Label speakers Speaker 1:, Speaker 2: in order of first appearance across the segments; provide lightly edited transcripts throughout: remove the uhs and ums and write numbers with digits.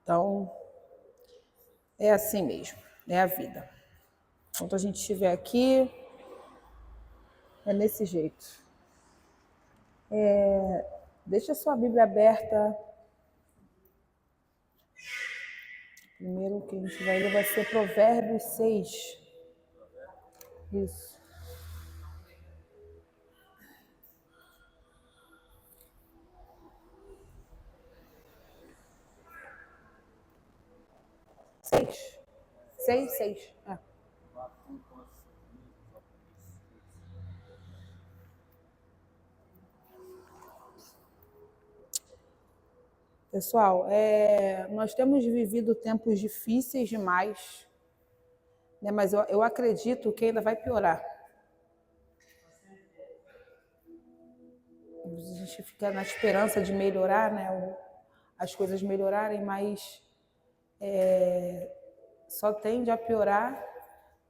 Speaker 1: Então, é assim mesmo, é a vida. Enquanto a gente estiver aqui, é nesse jeito. Deixa a sua Bíblia aberta. Primeiro que a gente vai ler vai ser Provérbios 6. Isso. Seis. Pessoal, nós temos vivido tempos difíceis demais, né? Mas eu acredito que ainda vai piorar. A gente fica na esperança de melhorar, né? As coisas melhorarem, mas só tende a piorar.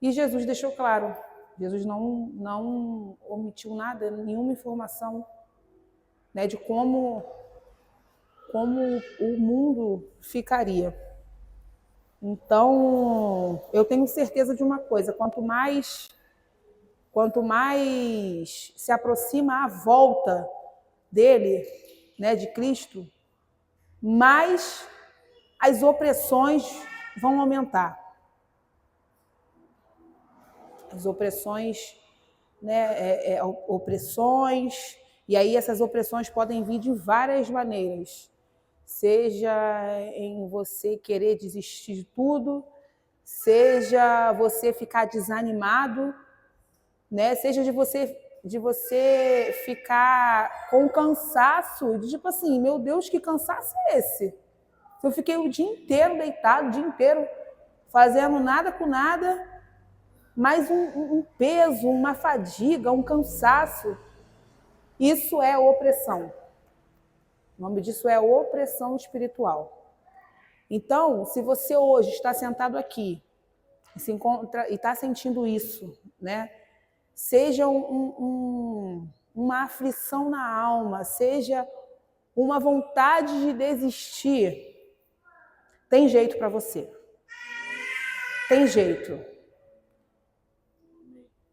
Speaker 1: E Jesus deixou claro, Jesus não omitiu nada, nenhuma informação, né, de como o mundo ficaria. Então, eu tenho certeza de uma coisa, quanto mais se aproxima a volta dele, né, de Cristo, mais as opressões vão aumentar. As opressões, né, opressões, e aí essas opressões podem vir de várias maneiras. Seja em você querer desistir de tudo, seja você ficar desanimado, né? Seja de você ficar com cansaço, de tipo assim, meu Deus, que cansaço é esse? Eu fiquei o dia inteiro deitado, o dia inteiro fazendo nada com nada, mas um peso, uma fadiga, um cansaço. Isso é opressão. O nome disso é opressão espiritual. Então, se você hoje está sentado aqui e se encontra e está sentindo isso, né? Seja uma aflição na alma, seja uma vontade de desistir, tem jeito para você. Tem jeito.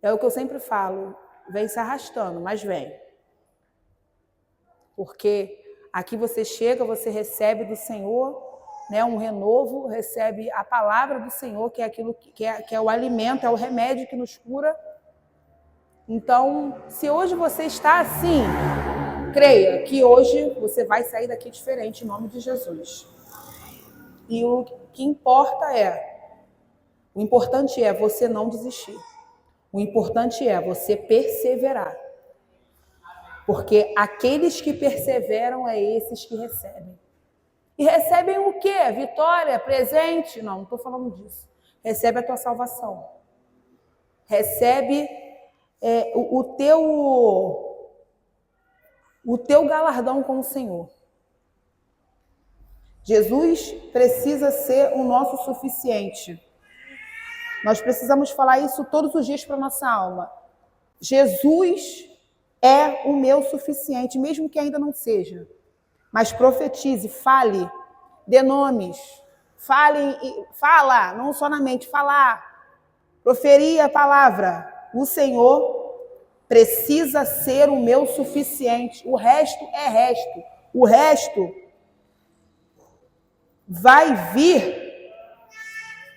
Speaker 1: É o que eu sempre falo, vem se arrastando, mas vem. Porque aqui você chega, você recebe do Senhor, né, um renovo, recebe a palavra do Senhor, que é aquilo que é o alimento, é o remédio que nos cura. Então, se hoje você está assim, creia que hoje você vai sair daqui diferente, em nome de Jesus. E o importante é você não desistir. O importante é você perseverar. Porque aqueles que perseveram é esses que recebem. E recebem o quê? Vitória, presente? Não estou falando disso. Recebe a tua salvação. Recebe o teu galardão com o Senhor. Jesus precisa ser o nosso suficiente. Nós precisamos falar isso todos os dias para a nossa alma. Jesus é o meu suficiente, mesmo que ainda não seja. Mas profetize, fale, dê nomes, fala, não só na mente, falar, proferir a palavra. O Senhor precisa ser o meu suficiente. O resto é resto. O resto vai vir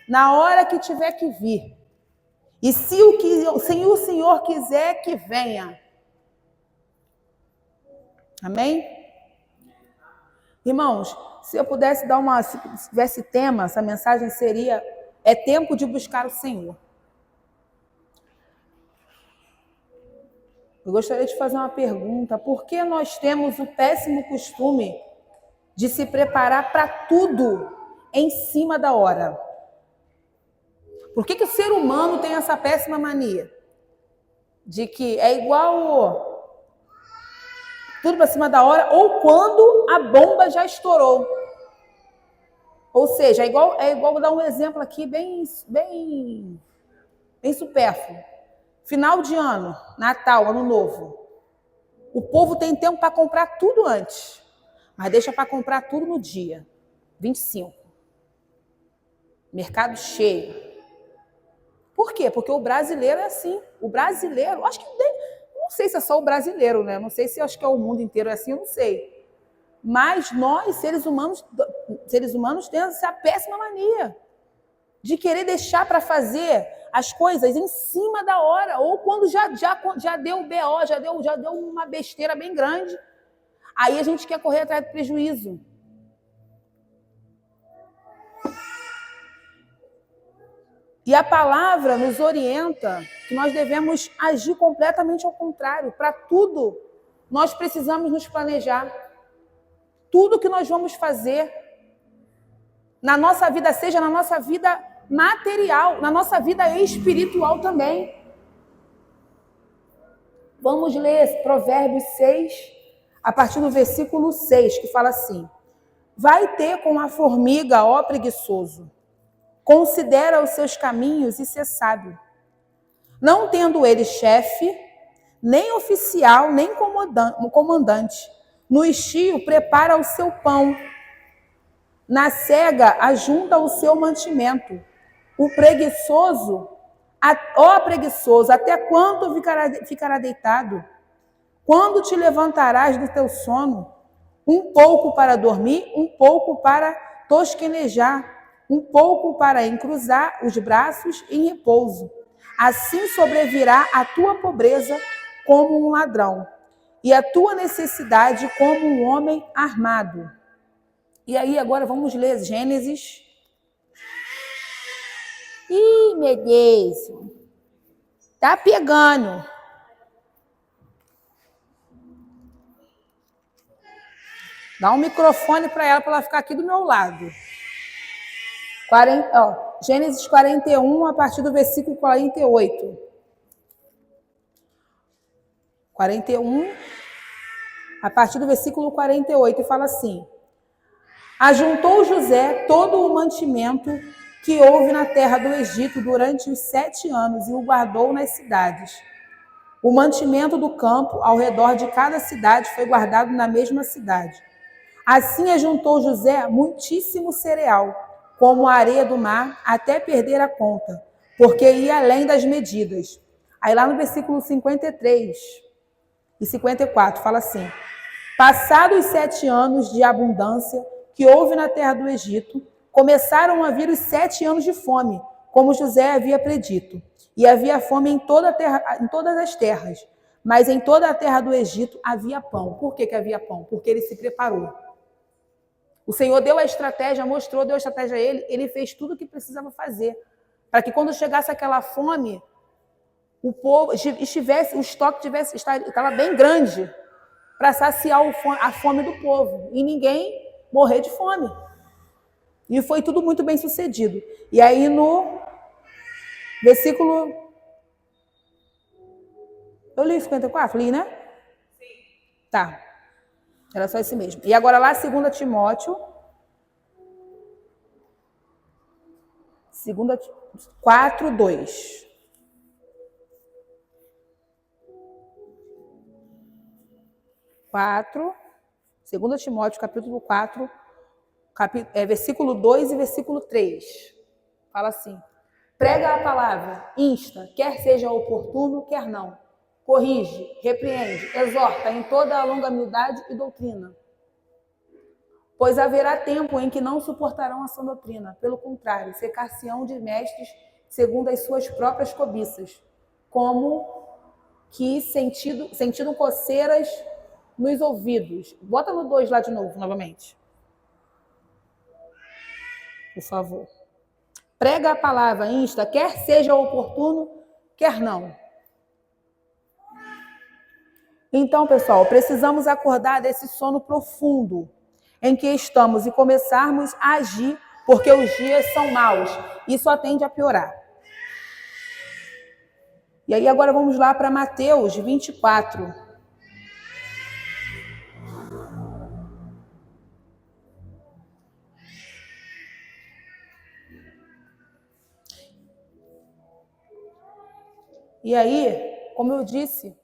Speaker 1: na hora que tiver que vir. E se o Senhor quiser que venha. Amém? Irmãos, se eu pudesse se tivesse tema, essa mensagem seria: é tempo de buscar o Senhor. Eu gostaria de fazer uma pergunta: por que nós temos o péssimo costume de se preparar para tudo em cima da hora? Por que o ser humano tem essa péssima mania? De que é igual tudo para cima da hora, ou quando a bomba já estourou. Ou seja, é igual vou dar um exemplo aqui bem supérfluo. Final de ano, Natal, Ano Novo. O povo tem tempo para comprar tudo antes, mas deixa para comprar tudo no dia 25. Mercado cheio. Por quê? Porque o brasileiro é assim. O brasileiro, acho que não sei se é só o brasileiro, né? Não sei se acho que é o mundo inteiro é assim, eu não sei. Mas nós, seres humanos temos essa péssima mania de querer deixar para fazer as coisas em cima da hora, ou quando já deu BO, já deu uma besteira bem grande, aí a gente quer correr atrás do prejuízo. E a palavra nos orienta que nós devemos agir completamente ao contrário. Para tudo, nós precisamos nos planejar. Tudo que nós vamos fazer na nossa vida, seja na nossa vida material, na nossa vida espiritual também. Vamos ler Provérbios 6, a partir do versículo 6, que fala assim: vai ter com a formiga, ó preguiçoso, considera os seus caminhos e ser sábio. Não tendo ele chefe, nem oficial, nem comandante, no estio prepara o seu pão, na cega ajunta o seu mantimento. O preguiçoso, ó preguiçoso, até quando ficará deitado? Quando te levantarás do teu sono? Um pouco para dormir, um pouco para tosquenejar, um pouco para encruzar os braços em repouso. Assim sobrevirá a tua pobreza como um ladrão, e a tua necessidade como um homem armado. E aí agora vamos ler Gênesis. Ih, meu Deus, tá pegando. Dá um microfone para ela ficar aqui do meu lado. Gênesis 41, a partir do versículo 48. 41, a partir do versículo 48, e fala assim: ajuntou José todo o mantimento que houve na terra do Egito durante os 7 anos e o guardou nas cidades. O mantimento do campo ao redor de cada cidade foi guardado na mesma cidade. Assim ajuntou José muitíssimo cereal, como a areia do mar, até perder a conta, porque ia além das medidas. Aí lá no versículo 53 e 54 fala assim: passados 7 anos de abundância que houve na terra do Egito, começaram a vir os 7 anos de fome, como José havia predito. E havia fome em todas as terras, mas em toda a terra do Egito havia pão. Por que havia pão? Porque ele se preparou. O Senhor deu a estratégia, deu a estratégia a ele fez tudo o que precisava fazer, para que quando chegasse aquela fome, o povo o estoque estava bem grande, para saciar a fome do povo, e ninguém morrer de fome. E foi tudo muito bem sucedido. E aí no versículo... Eu li 54? Li, né? Sim. Tá. Era só esse mesmo. E agora lá, 2 Timóteo 4, 2. Quatro, 2 Timóteo, capítulo 4, versículo 2 e versículo 3. Fala assim: prega a palavra, insta, quer seja oportuno, quer não. Corrige, repreende, exorta em toda a longanimidade e doutrina. Pois haverá tempo em que não suportarão a sã doutrina. Pelo contrário, secar-se-ão de mestres segundo as suas próprias cobiças, como que sentindo coceiras nos ouvidos. Bota no 2 lá de novo, novamente. Por favor. Prega a palavra, insta, quer seja oportuno, quer não. Então, pessoal, precisamos acordar desse sono profundo em que estamos e começarmos a agir, porque os dias são maus e só tende a piorar. E aí agora vamos lá para Mateus 24. E aí, como eu disse,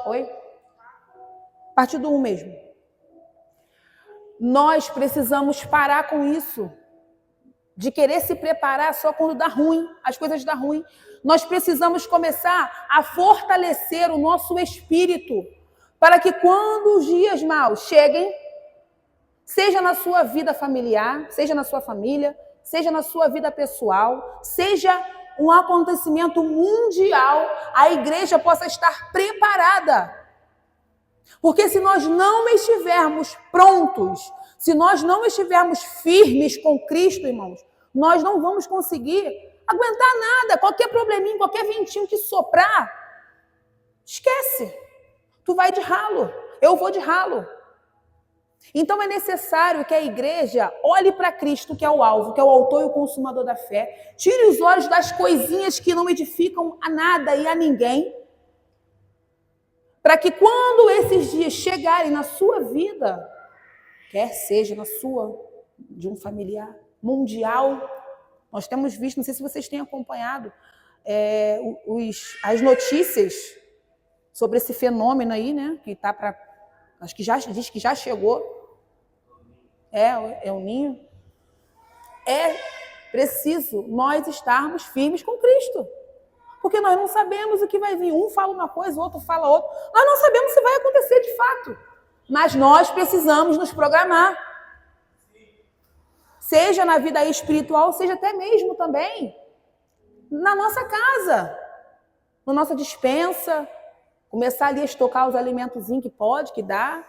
Speaker 1: Oi? A partir do 1 mesmo. Nós precisamos parar com isso. de querer se preparar só quando dá ruim, as coisas dão ruim. Nós precisamos começar a fortalecer o nosso espírito para que quando os dias maus cheguem, seja na sua vida familiar, seja na sua família, seja na sua vida pessoal, seja um acontecimento mundial, a igreja possa estar preparada. Porque se nós não estivermos prontos, se nós não estivermos firmes com Cristo, irmãos, nós não vamos conseguir aguentar nada. Qualquer probleminha, qualquer ventinho que soprar, esquece. Tu vai de ralo, eu vou de ralo. Então é necessário que a igreja olhe para Cristo, que é o alvo, que é o autor e o consumador da fé, tire os olhos das coisinhas que não edificam a nada e a ninguém, para que quando esses dias chegarem na sua vida, quer seja na sua, de um familiar, mundial, nós temos visto, não sei se vocês têm acompanhado, as notícias sobre esse fenômeno aí, né, que está para, acho que já diz que já chegou, é o ninho. É preciso nós estarmos firmes com Cristo, porque nós não sabemos o que vai vir. Um fala uma coisa, o outro fala outra. Nós não sabemos se vai acontecer de fato, mas nós precisamos nos programar. Seja na vida espiritual, seja até mesmo também na nossa casa, na nossa despensa, começar ali a estocar os alimentozinhos que pode, que dá.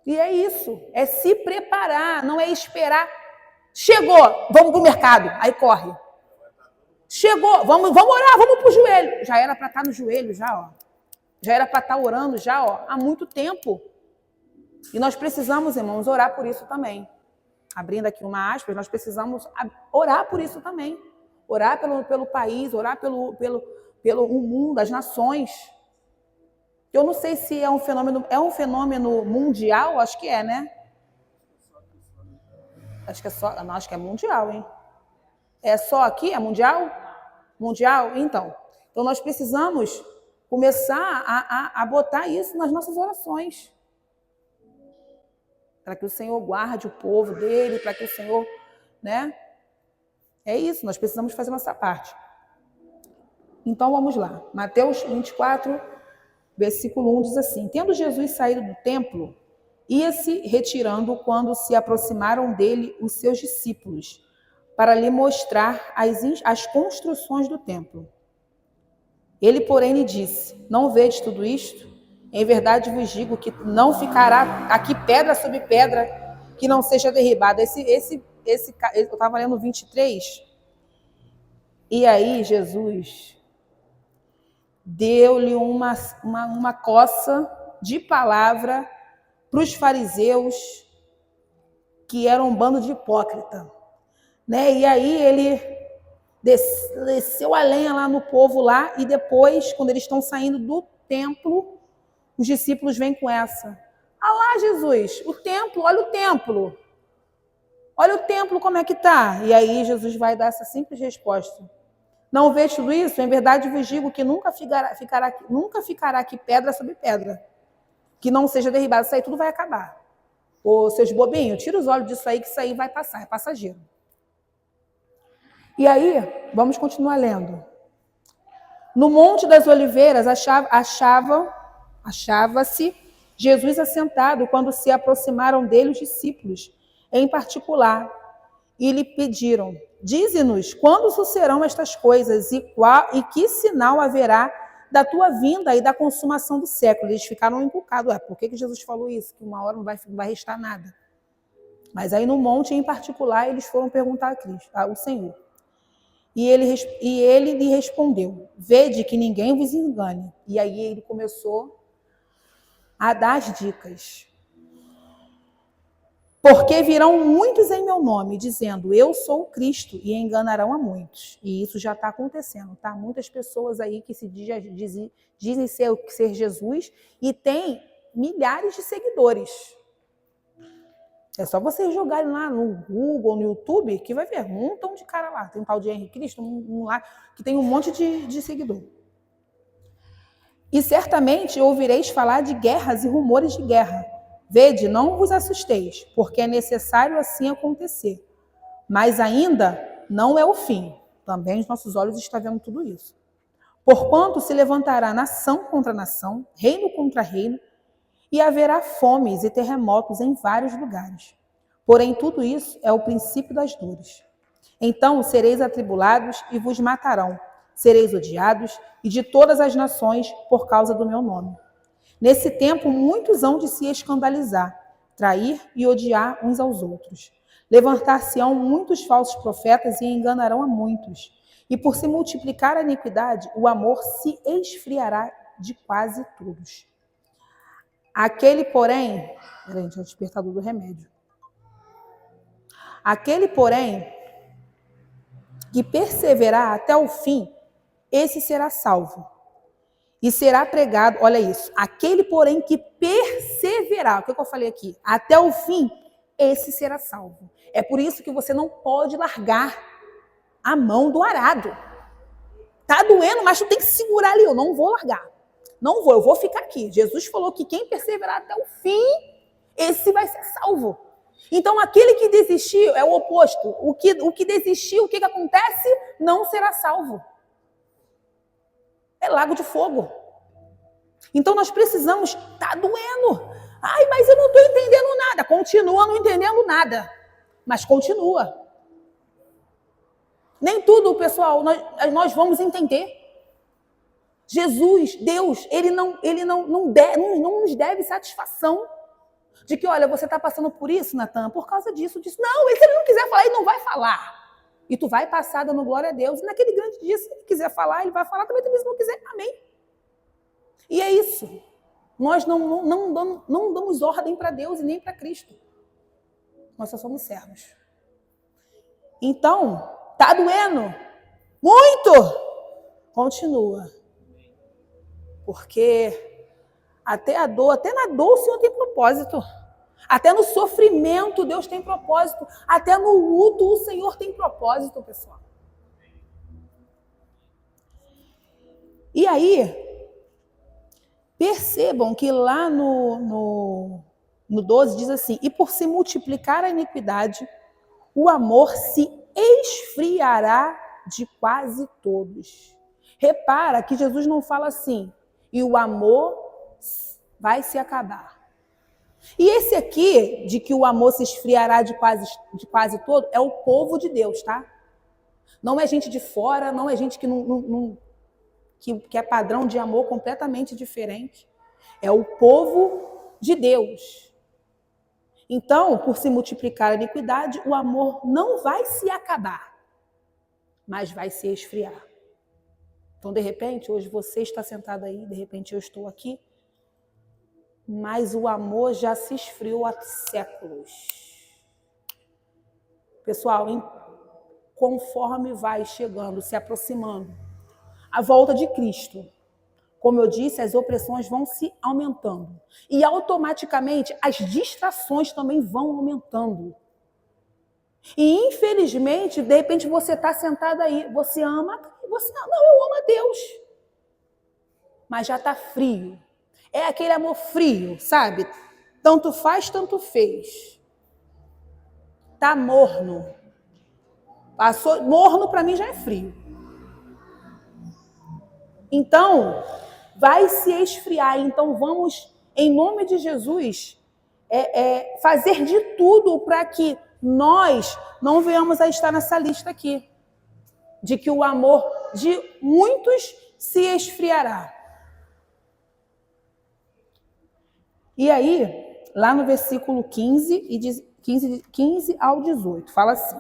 Speaker 1: E é isso, é se preparar, não é esperar. Chegou, vamos para o mercado, aí corre. Chegou, vamos orar, vamos para o joelho. Já era para estar no joelho, já, ó. Já era para estar orando, já, ó, há muito tempo. E nós precisamos, irmãos, orar por isso também. Abrindo aqui uma aspas, nós precisamos orar por isso também. Orar pelo país, orar pelo mundo, as nações. Eu não sei se é um fenômeno mundial, acho que é, né? Acho que é só, não, acho que é mundial, hein? É só aqui? É mundial? Mundial? Então nós precisamos começar a botar isso nas nossas orações. Para que o Senhor guarde o povo dele, para que o Senhor, né? É isso, nós precisamos fazer nossa parte. Então vamos lá. Mateus 24, versículo 1 diz assim: tendo Jesus saído do templo, ia-se retirando quando se aproximaram dele os seus discípulos, para lhe mostrar as construções do templo. Ele, porém, lhe disse: não vedes tudo isto? Em verdade vos digo que não ficará aqui pedra sobre pedra que não seja derribada. Eu estava lendo 23, e aí Jesus deu-lhe uma coça de palavra para os fariseus, que eram um bando de hipócrita, né? E aí ele desceu a lenha lá no povo lá, e depois, quando eles estão saindo do templo, os discípulos vêm com essa: ah lá, Jesus, o templo, olha o templo. Olha o templo como é que está. E aí Jesus vai dar essa simples resposta: não vês tudo isso? Em verdade vos digo que nunca ficará aqui pedra sobre pedra que não seja derribada. Isso aí tudo vai acabar. Ô, seus bobinhos, tira os olhos disso aí, que isso aí vai passar, é passageiro. E aí, vamos continuar lendo. No Monte das Oliveiras achava-se Jesus assentado quando se aproximaram dele os discípulos, em particular, e lhe pediram: dize-nos quando sucederão estas coisas e que sinal haverá da tua vinda e da consumação do século. Eles ficaram encucados. Por que Jesus falou isso? Que uma hora não vai restar nada. Mas aí no monte em particular eles foram perguntar a Cristo, ao Senhor. E ele lhe respondeu: vede que ninguém vos engane. E aí ele começou a dar as dicas. Porque virão muitos em meu nome, dizendo: eu sou o Cristo, e enganarão a muitos. E isso já está acontecendo, tá? Muitas pessoas aí que se dizem ser Jesus e têm milhares de seguidores. É só vocês jogarem lá no Google, no YouTube, que vai ver um montão de cara lá. Tem um tal de Henrique Cristo, um lá, que tem um monte de seguidor. E certamente ouvireis falar de guerras e rumores de guerra. Vede, não vos assusteis, porque é necessário assim acontecer. Mas ainda não é o fim. Também os nossos olhos estão vendo tudo isso. Porquanto se levantará nação contra nação, reino contra reino, e haverá fomes e terremotos em vários lugares. Porém, tudo isso é o princípio das dores. Então sereis atribulados e vos matarão. Sereis odiados e de todas as nações por causa do meu nome. Nesse tempo, muitos hão de se escandalizar, trair e odiar uns aos outros. Levantar-se-ão muitos falsos profetas e enganarão a muitos. E por se multiplicar a iniquidade, o amor se esfriará de quase todos. Aquele, porém... Peraí, gente, é o despertador do remédio. Aquele, porém, que perseverar até o fim, esse será salvo. E será pregado, olha isso, aquele, porém, que perseverar, o que eu falei aqui? Até o fim, esse será salvo. É por isso que você não pode largar a mão do arado. Tá doendo, mas tu tem que segurar ali, eu não vou largar. Não vou, eu vou ficar aqui. Jesus falou que quem perseverar até o fim, esse vai ser salvo. Então, aquele que desistiu é o oposto. O que desistiu, o que acontece? Não será salvo. É lago de fogo. Então, nós precisamos, tá doendo. Ai, mas eu não estou entendendo nada. Continua não entendendo nada. Mas continua. Nem tudo, pessoal, nós vamos entender. Jesus, Deus, ele não nos deve satisfação de que, olha, você está passando por isso, Natan, por causa disso. Não, se ele não quiser falar, ele não vai falar. E tu vai passar dando glória a Deus. E naquele grande dia, se ele quiser falar, ele vai falar também se não quiser. Amém. E é isso. Nós não damos ordem para Deus e nem para Cristo. Nós só somos servos. Então, tá doendo? Muito! Continua. Porque até na dor o Senhor tem propósito. Até no sofrimento Deus tem propósito. Até no luto o Senhor tem propósito, pessoal. E aí, percebam que lá no 12 diz assim: e por se multiplicar a iniquidade, o amor se esfriará de quase todos. Repara que Jesus não fala assim, e o amor vai se acabar. E esse aqui, de que o amor se esfriará de quase todo, é o povo de Deus, tá? Não é gente de fora, não é gente que é padrão de amor completamente diferente. É o povo de Deus. Então, por se multiplicar a iniquidade, o amor não vai se acabar, mas vai se esfriar. Então, de repente, hoje você está sentado aí, de repente eu estou aqui, mas o amor já se esfriou há séculos. Pessoal, conforme vai chegando, se aproximando a volta de Cristo, como eu disse, as opressões vão se aumentando. E automaticamente as distrações também vão aumentando. E infelizmente, de repente você está sentado aí, você ama, não, eu amo a Deus. Mas já está frio. É aquele amor frio, sabe? Tanto faz, tanto fez. Está morno. Passou, morno para mim já é frio. Então, vai se esfriar. Então, vamos, em nome de Jesus, fazer de tudo para que nós não venhamos a estar nessa lista aqui, de que o amor de muitos se esfriará. E aí, lá no versículo 15 ao 18, fala assim: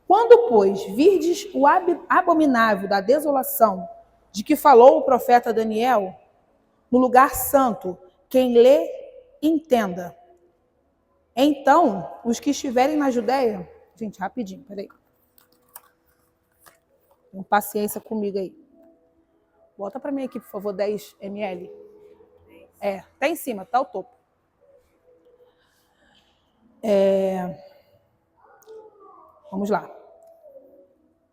Speaker 1: quando, pois, virdes o abominável da desolação, de que falou o profeta Daniel, no lugar santo, quem lê, entenda. Então, os que estiverem na Judéia... Gente, rapidinho, peraí. Tenham paciência comigo aí. Bota para mim aqui, por favor, 10 ml. Tá em cima, tá o topo. Vamos lá.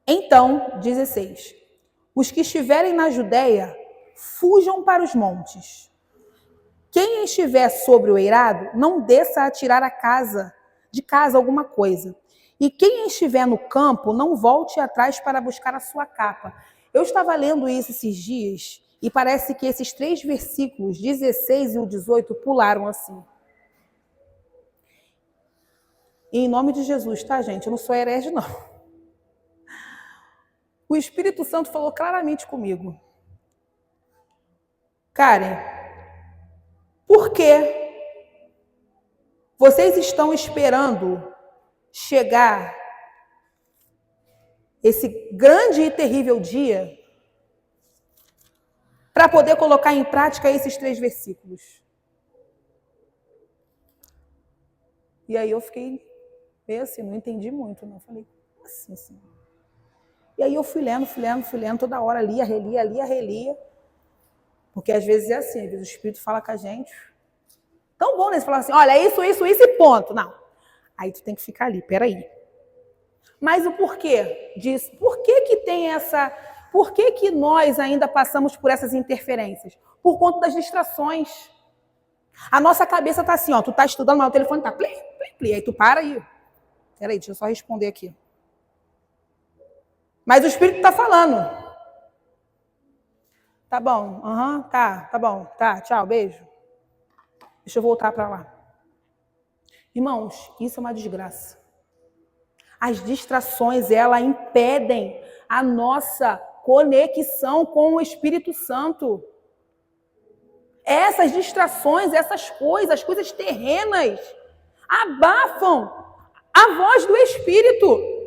Speaker 1: Então, 16. Os que estiverem na Judéia, fujam para os montes. Quem estiver sobre o eirado, não desça a tirar de casa alguma coisa. E quem estiver no campo, não volte atrás para buscar a sua capa. Eu estava lendo isso esses dias e parece que esses 3 versículos, 16 e o 18, pularam assim. E em nome de Jesus, tá, gente? Eu não sou herege, não. O Espírito Santo falou claramente comigo. Karen, por que vocês estão esperando chegar esse grande e terrível dia para poder colocar em prática esses 3 versículos? E aí eu fiquei meio assim, não entendi muito, não. Falei, assim, assim. E aí eu fui lendo, toda hora relia. Porque às vezes é assim, às vezes o Espírito fala com a gente. Tão bom, né? Você fala assim, olha, isso e ponto. Não. Aí tu tem que ficar ali, peraí. Mas o porquê disso? Por que tem essa... Por que nós ainda passamos por essas interferências? Por conta das distrações. A nossa cabeça tá assim, ó, tu tá estudando, mas o telefone tá plim, plim, plim. Aí tu para aí. Peraí, deixa eu só responder aqui. Mas o Espírito tá falando. Tá bom, tá bom, tá, tchau, beijo. Deixa eu voltar para lá. Irmãos, isso é uma desgraça. As distrações, elas impedem a nossa conexão com o Espírito Santo. Essas distrações, essas coisas, as coisas terrenas, abafam a voz do Espírito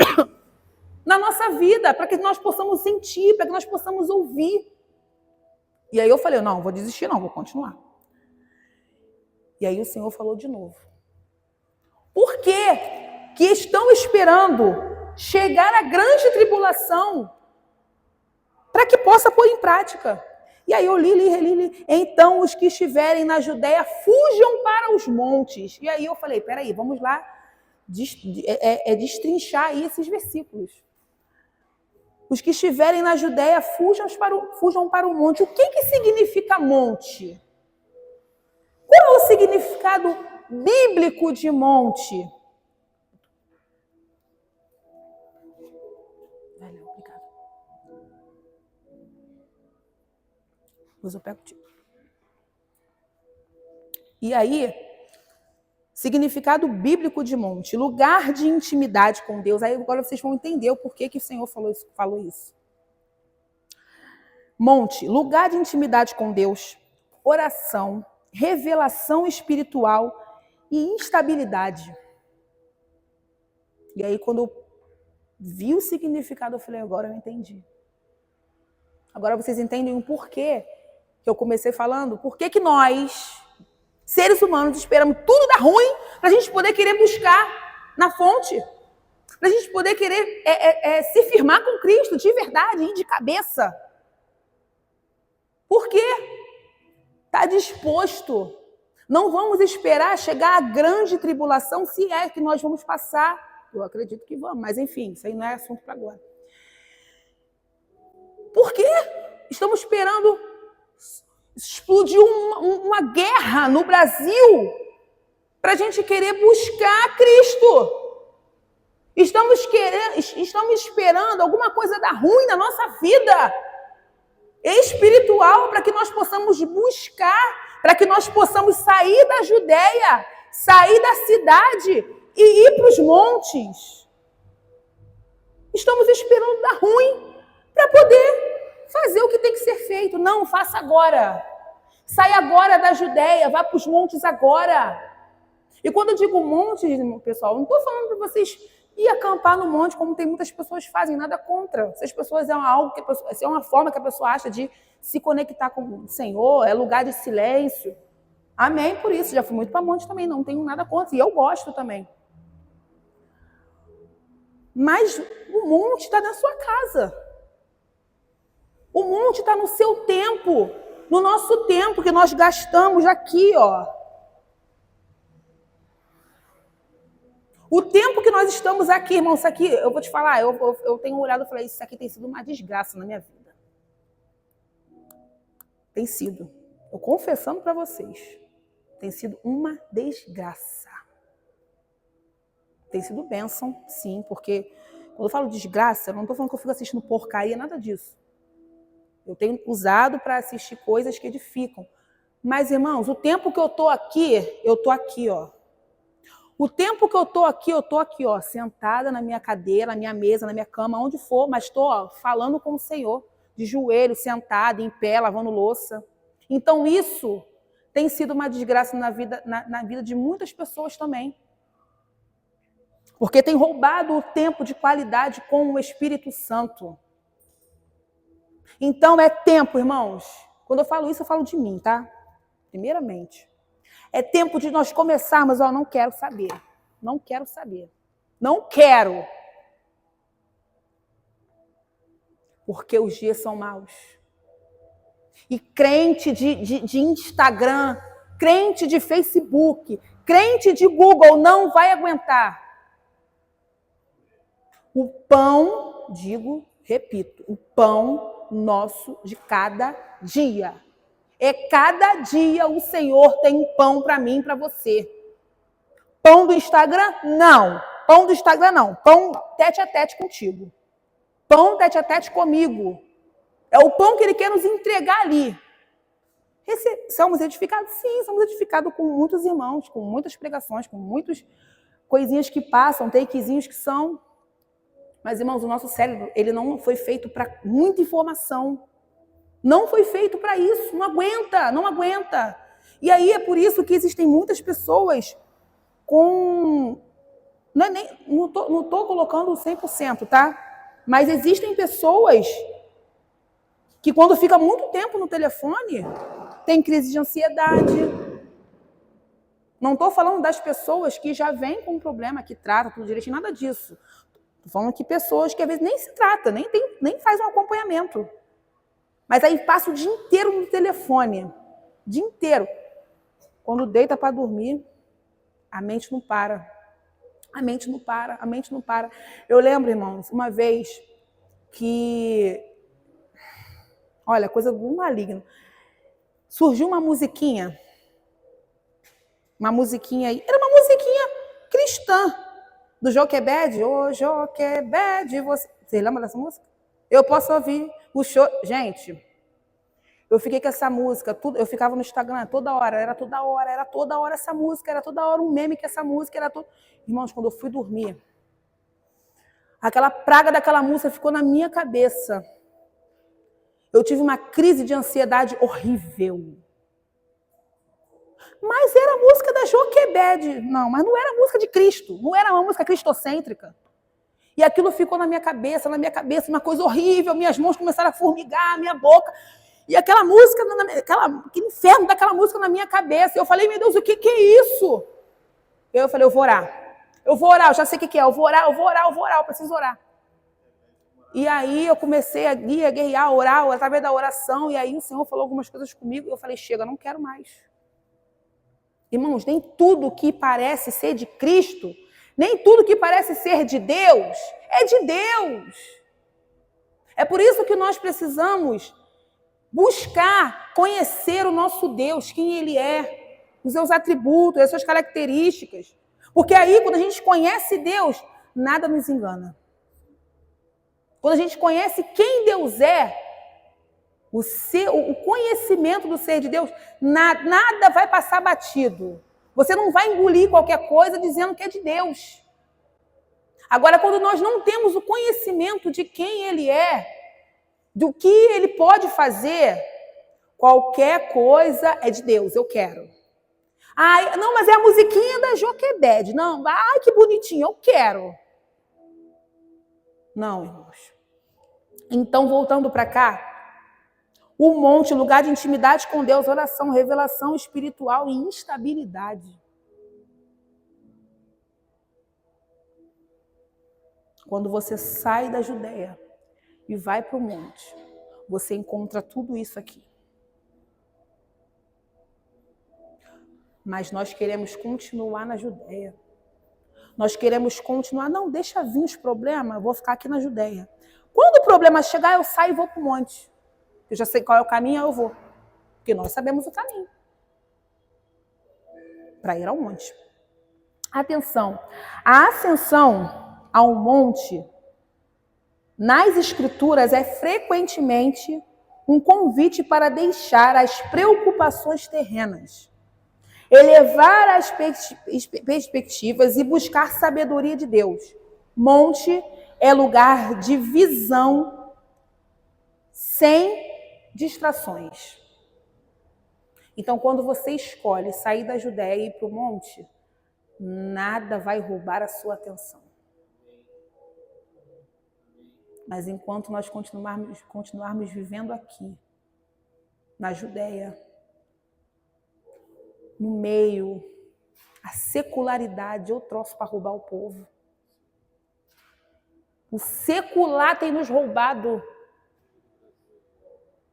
Speaker 1: na nossa vida, para que nós possamos sentir, para que nós possamos ouvir. E aí eu falei, não vou desistir não, vou continuar. E aí o Senhor falou de novo. Por quê? Que estão esperando chegar a grande tribulação para que possa pôr em prática. E aí eu li. Então os que estiverem na Judéia fujam para os montes. E aí eu falei, peraí, vamos lá destrinchar aí esses versículos. Os que estiverem na Judéia fujam para o monte. O que significa monte? Qual é o significado bíblico de monte? Valeu, obrigada. Depois eu pego o tipo. E aí, significado bíblico de monte, lugar de intimidade com Deus. Aí agora vocês vão entender o porquê que o Senhor falou isso. Monte, lugar de intimidade com Deus, oração, revelação espiritual e instabilidade. E aí, quando eu vi o significado, eu falei, agora eu entendi. Agora vocês entendem o porquê que eu comecei falando? Por que nós, seres humanos, esperamos tudo dar ruim para a gente poder querer buscar na fonte? Para a gente poder querer se firmar com Cristo de verdade, ir de cabeça. Por quê? Está disposto. Não vamos esperar chegar a grande tribulação, se é que nós vamos passar. Eu acredito que vamos, mas enfim, isso aí não é assunto para agora. Por quê? Estamos esperando explodir uma guerra no Brasil para a gente querer buscar Cristo. Estamos esperando alguma coisa dar ruim na nossa vida espiritual para que nós possamos buscar, para que nós possamos sair da Judéia, sair da cidade e ir para os montes. Estamos esperando dar ruim para poder fazer o que tem que ser feito. Não, faça agora. Sai agora da Judéia, vá para os montes agora. E quando eu digo montes, pessoal, não estou falando para vocês ir acampar no monte, como tem muitas pessoas que fazem, nada contra. Essas pessoas é uma forma que a pessoa acha de se conectar com o Senhor, é lugar de silêncio. Amém por isso, já fui muito para monte também, não tenho nada contra, e eu gosto também. Mas o monte está na sua casa. O monte está no seu tempo, no nosso tempo que nós gastamos aqui, ó. O tempo que nós estamos aqui, irmão, isso aqui, eu vou te falar, eu tenho olhado e falei, isso aqui tem sido uma desgraça na minha vida. Tem sido. Eu confessando para vocês, tem sido uma desgraça. Tem sido bênção, sim, porque quando eu falo desgraça, eu não estou falando que eu fico assistindo porcaria, nada disso. Eu tenho usado para assistir coisas que edificam. Mas, irmãos, o tempo que eu estou aqui, ó. O tempo que eu estou aqui, ó, sentada na minha cadeira, na minha mesa, na minha cama, onde for, mas estou falando com o Senhor, de joelho, sentada, em pé, lavando louça. Então, isso tem sido uma desgraça na vida de muitas pessoas também. Porque tem roubado o tempo de qualidade com o Espírito Santo. Então, é tempo, irmãos. Quando eu falo isso, eu falo de mim, tá? Primeiramente. É tempo de nós começarmos, ó, não quero saber. Não quero saber. Não quero. Porque os dias são maus. E crente de Instagram, crente de Facebook, crente de Google não vai aguentar. O pão, repito, o pão nosso de cada dia. É cada dia o Senhor tem um pão para mim e para você. Pão do Instagram? Não. Pão do Instagram não. Pão tete a tete contigo. Pão tete a tete comigo. É o pão que Ele quer nos entregar ali. Somos edificados? Sim, somos edificados com muitos irmãos, com muitas pregações, com muitas coisinhas que passam, takezinhos que são. Mas, irmãos, o nosso cérebro, ele não foi feito para muita informação. Não foi feito para isso. Não aguenta, não aguenta. E aí é por isso que existem muitas pessoas com... Não tô colocando 100%, tá? Mas existem pessoas que quando fica muito tempo no telefone, tem crise de ansiedade. Não estou falando das pessoas que já vêm com um problema, que tratam tudo direitinho, nada disso. Estou falando que pessoas que às vezes nem se trata, nem faz um acompanhamento. Mas aí passa o dia inteiro no telefone. O dia inteiro. Quando deita para dormir, a mente não para. A mente não para, a mente não para. Eu lembro, irmãos, uma vez que... Olha, coisa do maligno. Surgiu uma musiquinha. Uma musiquinha aí. Era uma musiquinha cristã. Do Joquebed. Ô, Joquebed, você... Vocês lembram dessa música? Eu posso ouvir o show. Gente, eu fiquei com essa música, eu ficava no Instagram toda hora essa música, era toda hora um meme que essa música era todo. Irmãos, quando eu fui dormir, aquela praga daquela música ficou na minha cabeça. Eu tive uma crise de ansiedade horrível. Mas era a música da Joquebed. Não, mas não era a música de Cristo, não era uma música cristocêntrica. E aquilo ficou na minha cabeça, uma coisa horrível, minhas mãos começaram a formigar, minha boca. E aquela música, aquele inferno daquela música na minha cabeça. Eu falei, meu Deus, o que é isso? Eu falei, eu vou orar, eu já sei o que é, eu vou orar, eu preciso orar. E aí eu comecei a guerrear, a orar através da oração, e aí o Senhor falou algumas coisas comigo, e eu falei, chega, não quero mais. Irmãos, nem tudo que parece ser de Cristo, nem tudo que parece ser de Deus, é de Deus. É por isso que nós precisamos buscar conhecer o nosso Deus, quem Ele é, os seus atributos, as suas características. Porque aí, quando a gente conhece Deus, nada nos engana. Quando a gente conhece quem Deus é, o conhecimento do ser de Deus, nada vai passar batido. Você não vai engolir qualquer coisa dizendo que é de Deus. Agora, quando nós não temos o conhecimento de quem Ele é, do que Ele pode fazer, qualquer coisa é de Deus, eu quero. Ai, não, mas é a musiquinha da Joquebed. Não, ai, que bonitinho, eu quero. Não, irmãos. Então, voltando para cá, o monte, lugar de intimidade com Deus, oração, revelação espiritual e instabilidade. Quando você sai da Judeia e vai para o monte, você encontra tudo isso aqui. Mas nós queremos continuar na Judeia. Nós queremos continuar, não, deixa vir os problemas, eu vou ficar aqui na Judeia. Quando o problema chegar, eu saio e vou para o monte. Eu já sei qual é o caminho, eu vou. Porque nós sabemos o caminho para ir ao monte. Atenção, a ascensão ao monte, nas Escrituras, é frequentemente um convite para deixar as preocupações terrenas, elevar as perspectivas e buscar sabedoria de Deus. Monte é lugar de visão sem distrações. Então, quando você escolhe sair da Judéia e ir para o monte, nada vai roubar a sua atenção. Mas enquanto nós continuarmos vivendo aqui, na Judéia, no meio, a secularidade é o troço para roubar o povo. O secular tem nos roubado.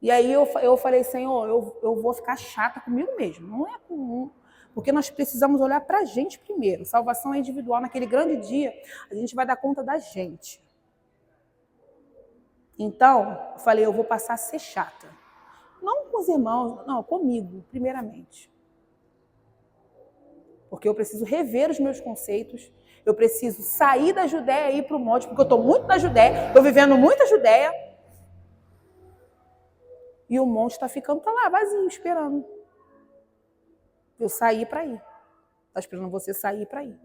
Speaker 1: E aí eu falei, Senhor, eu vou ficar chata comigo mesmo. Não é comum. Porque nós precisamos olhar para a gente primeiro. Salvação é individual. Naquele grande dia, a gente vai dar conta da gente. Então, eu falei, eu vou passar a ser chata. Não com os irmãos, não, comigo, primeiramente. Porque eu preciso rever os meus conceitos. Eu preciso sair da Judéia e ir para o monte, porque eu estou muito na Judéia, estou vivendo muito a Judéia. E o monte está ficando lá, vazio, esperando. Eu saí para ir. Está esperando você sair para ir.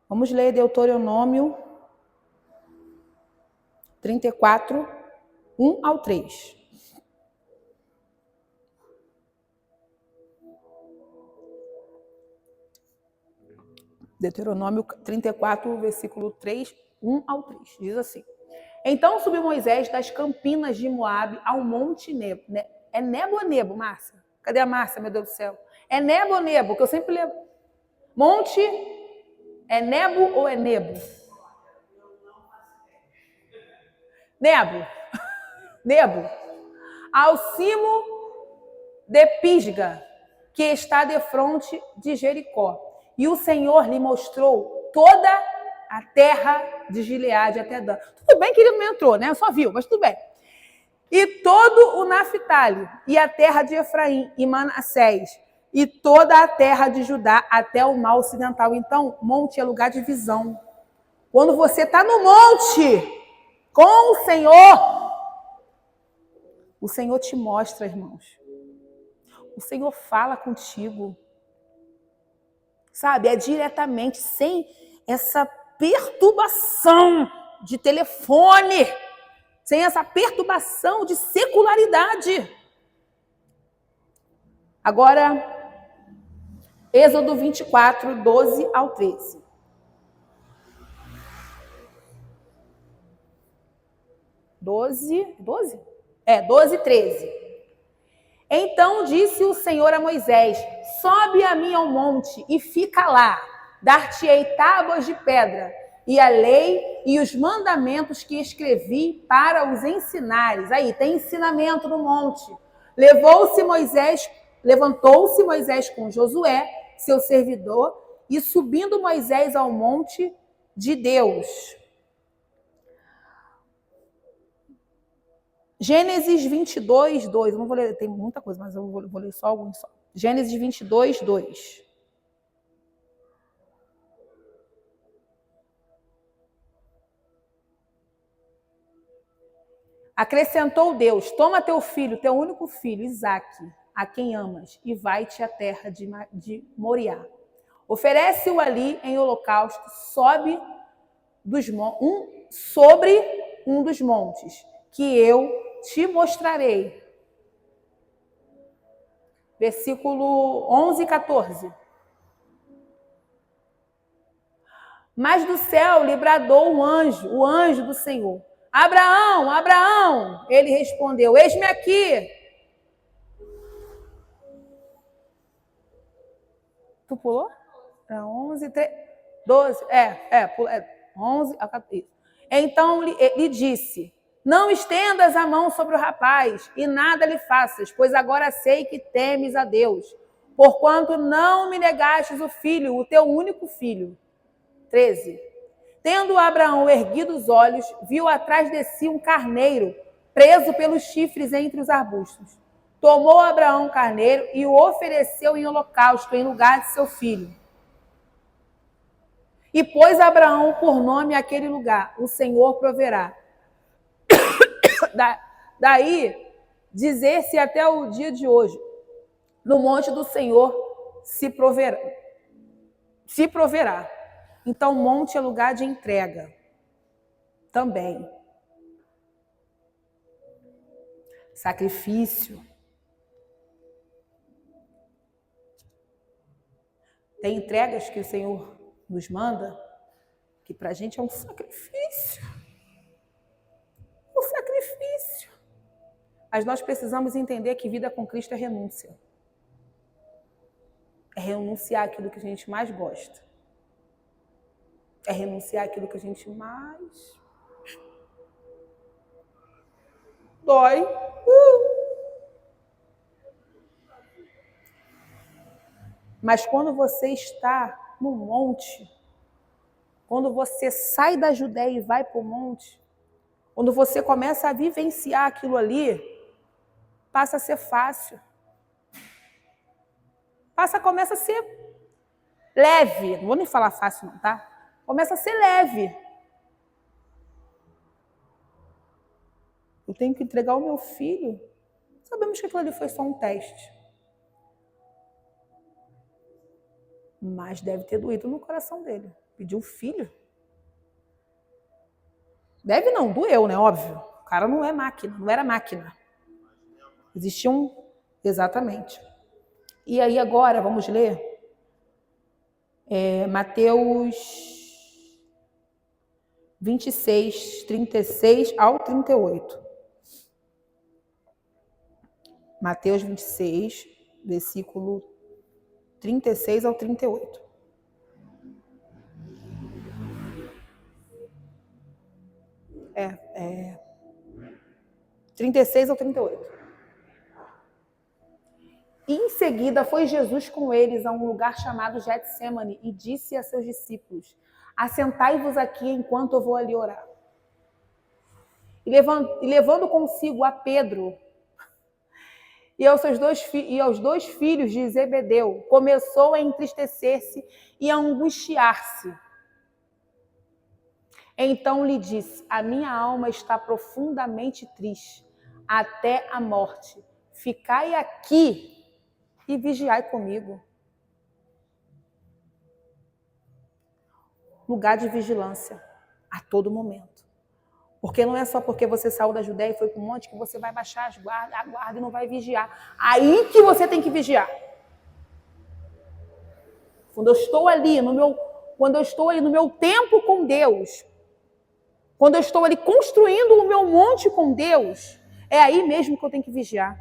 Speaker 1: Vamos ler Deuteronômio 34, 1 ao 3. Deuteronômio 34, versículo 3, 1 ao 3. Diz assim: Então subiu Moisés das campinas de Moabe ao monte Nebo. É Nebo ou Nebo, Márcia? Cadê a Márcia, meu Deus do céu? É Nebo ou Nebo, que eu sempre levo. Monte é Nebo ou é Nebo? Nebo. Nebo. Ao cimo de Pisga, que está defronte de Jericó. E o Senhor lhe mostrou toda a terra de Gileade até Dan. Tudo bem que ele não entrou, né? Só viu, mas tudo bem. E todo o Naphtali, e a terra de Efraim, e Manassés, e toda a terra de Judá, até o mar ocidental. Então, monte é lugar de visão. Quando você está no monte com o Senhor te mostra, irmãos. O Senhor fala contigo. Sabe? É diretamente, sem essa perturbação de telefone, sem essa perturbação de secularidade. Agora, Êxodo 24, 12 ao 13. 12, 12 e 13. Então disse o Senhor a Moisés: sobe a mim ao monte e fica lá. Dar-te-ei tábuas de pedra e a lei e os mandamentos que escrevi para os ensinares. Aí, tem ensinamento no monte. Levantou-se Moisés com Josué, seu servidor, e subindo Moisés ao monte de Deus. Gênesis 22, 2. Eu não vou ler, tem muita coisa, mas eu vou ler só alguns só. Gênesis 22, 2. Acrescentou Deus: toma teu filho, teu único filho, Isaque, a quem amas, e vai-te à terra de Moriá. Oferece-o ali em holocausto, sobre um dos montes, que eu te mostrarei. Versículo 11 e 14. Mas do céu lhe bradou o anjo do Senhor: Abraão, Abraão! Ele respondeu: eis-me aqui. Tu pulou? 11, 12, 11 a 14. Então lhe disse: não estendas a mão sobre o rapaz e nada lhe faças, pois agora sei que temes a Deus, porquanto não me negastes o filho, o teu único filho. 13. Tendo Abraão erguido os olhos, viu atrás de si um carneiro, preso pelos chifres entre os arbustos. Tomou Abraão um carneiro e o ofereceu em holocausto em lugar de seu filho. E pôs Abraão por nome aquele lugar: o Senhor proverá. Daí, dizer-se até o dia de hoje, no monte do Senhor se proverá. Então, monte é lugar de entrega também. Sacrifício. Tem entregas que o Senhor nos manda que para a gente é um sacrifício. Um sacrifício. Mas nós precisamos entender que vida com Cristo é renúncia. É renunciar àquilo que a gente mais gosta. É renunciar àquilo que a gente mais dói. Mas quando você está no monte, quando você sai da Judéia e vai para o monte, quando você começa a vivenciar aquilo ali, passa a ser fácil. Começa a ser leve. Não vou nem falar fácil não, tá? Começa a ser leve. Eu tenho que entregar o meu filho. Sabemos que aquilo ali foi só um teste. Mas deve ter doído no coração dele. Pedir um filho. Deve não, doeu, né? Óbvio. O cara não é máquina, não era máquina. Existia um... Exatamente. E aí agora, vamos ler Mateus 26, 36 ao 38. Mateus 26, versículo 36 ao 38. É 36 ao 38. E em seguida foi Jesus com eles a um lugar chamado Getsêmani e disse a seus discípulos: assentai-vos aqui enquanto eu vou ali orar. E levando consigo a Pedro e aos dois filhos de Zebedeu, começou a entristecer-se e a angustiar-se. Então lhe disse: a minha alma está profundamente triste, até a morte. Ficai aqui e vigiai comigo. Lugar de vigilância a todo momento. Porque não é só porque você saiu da Judéia e foi para um monte que você vai baixar a guarda e não vai vigiar. Aí que você tem que vigiar. Quando eu estou ali no meu tempo com Deus, quando eu estou ali construindo o meu monte com Deus, é aí mesmo que eu tenho que vigiar.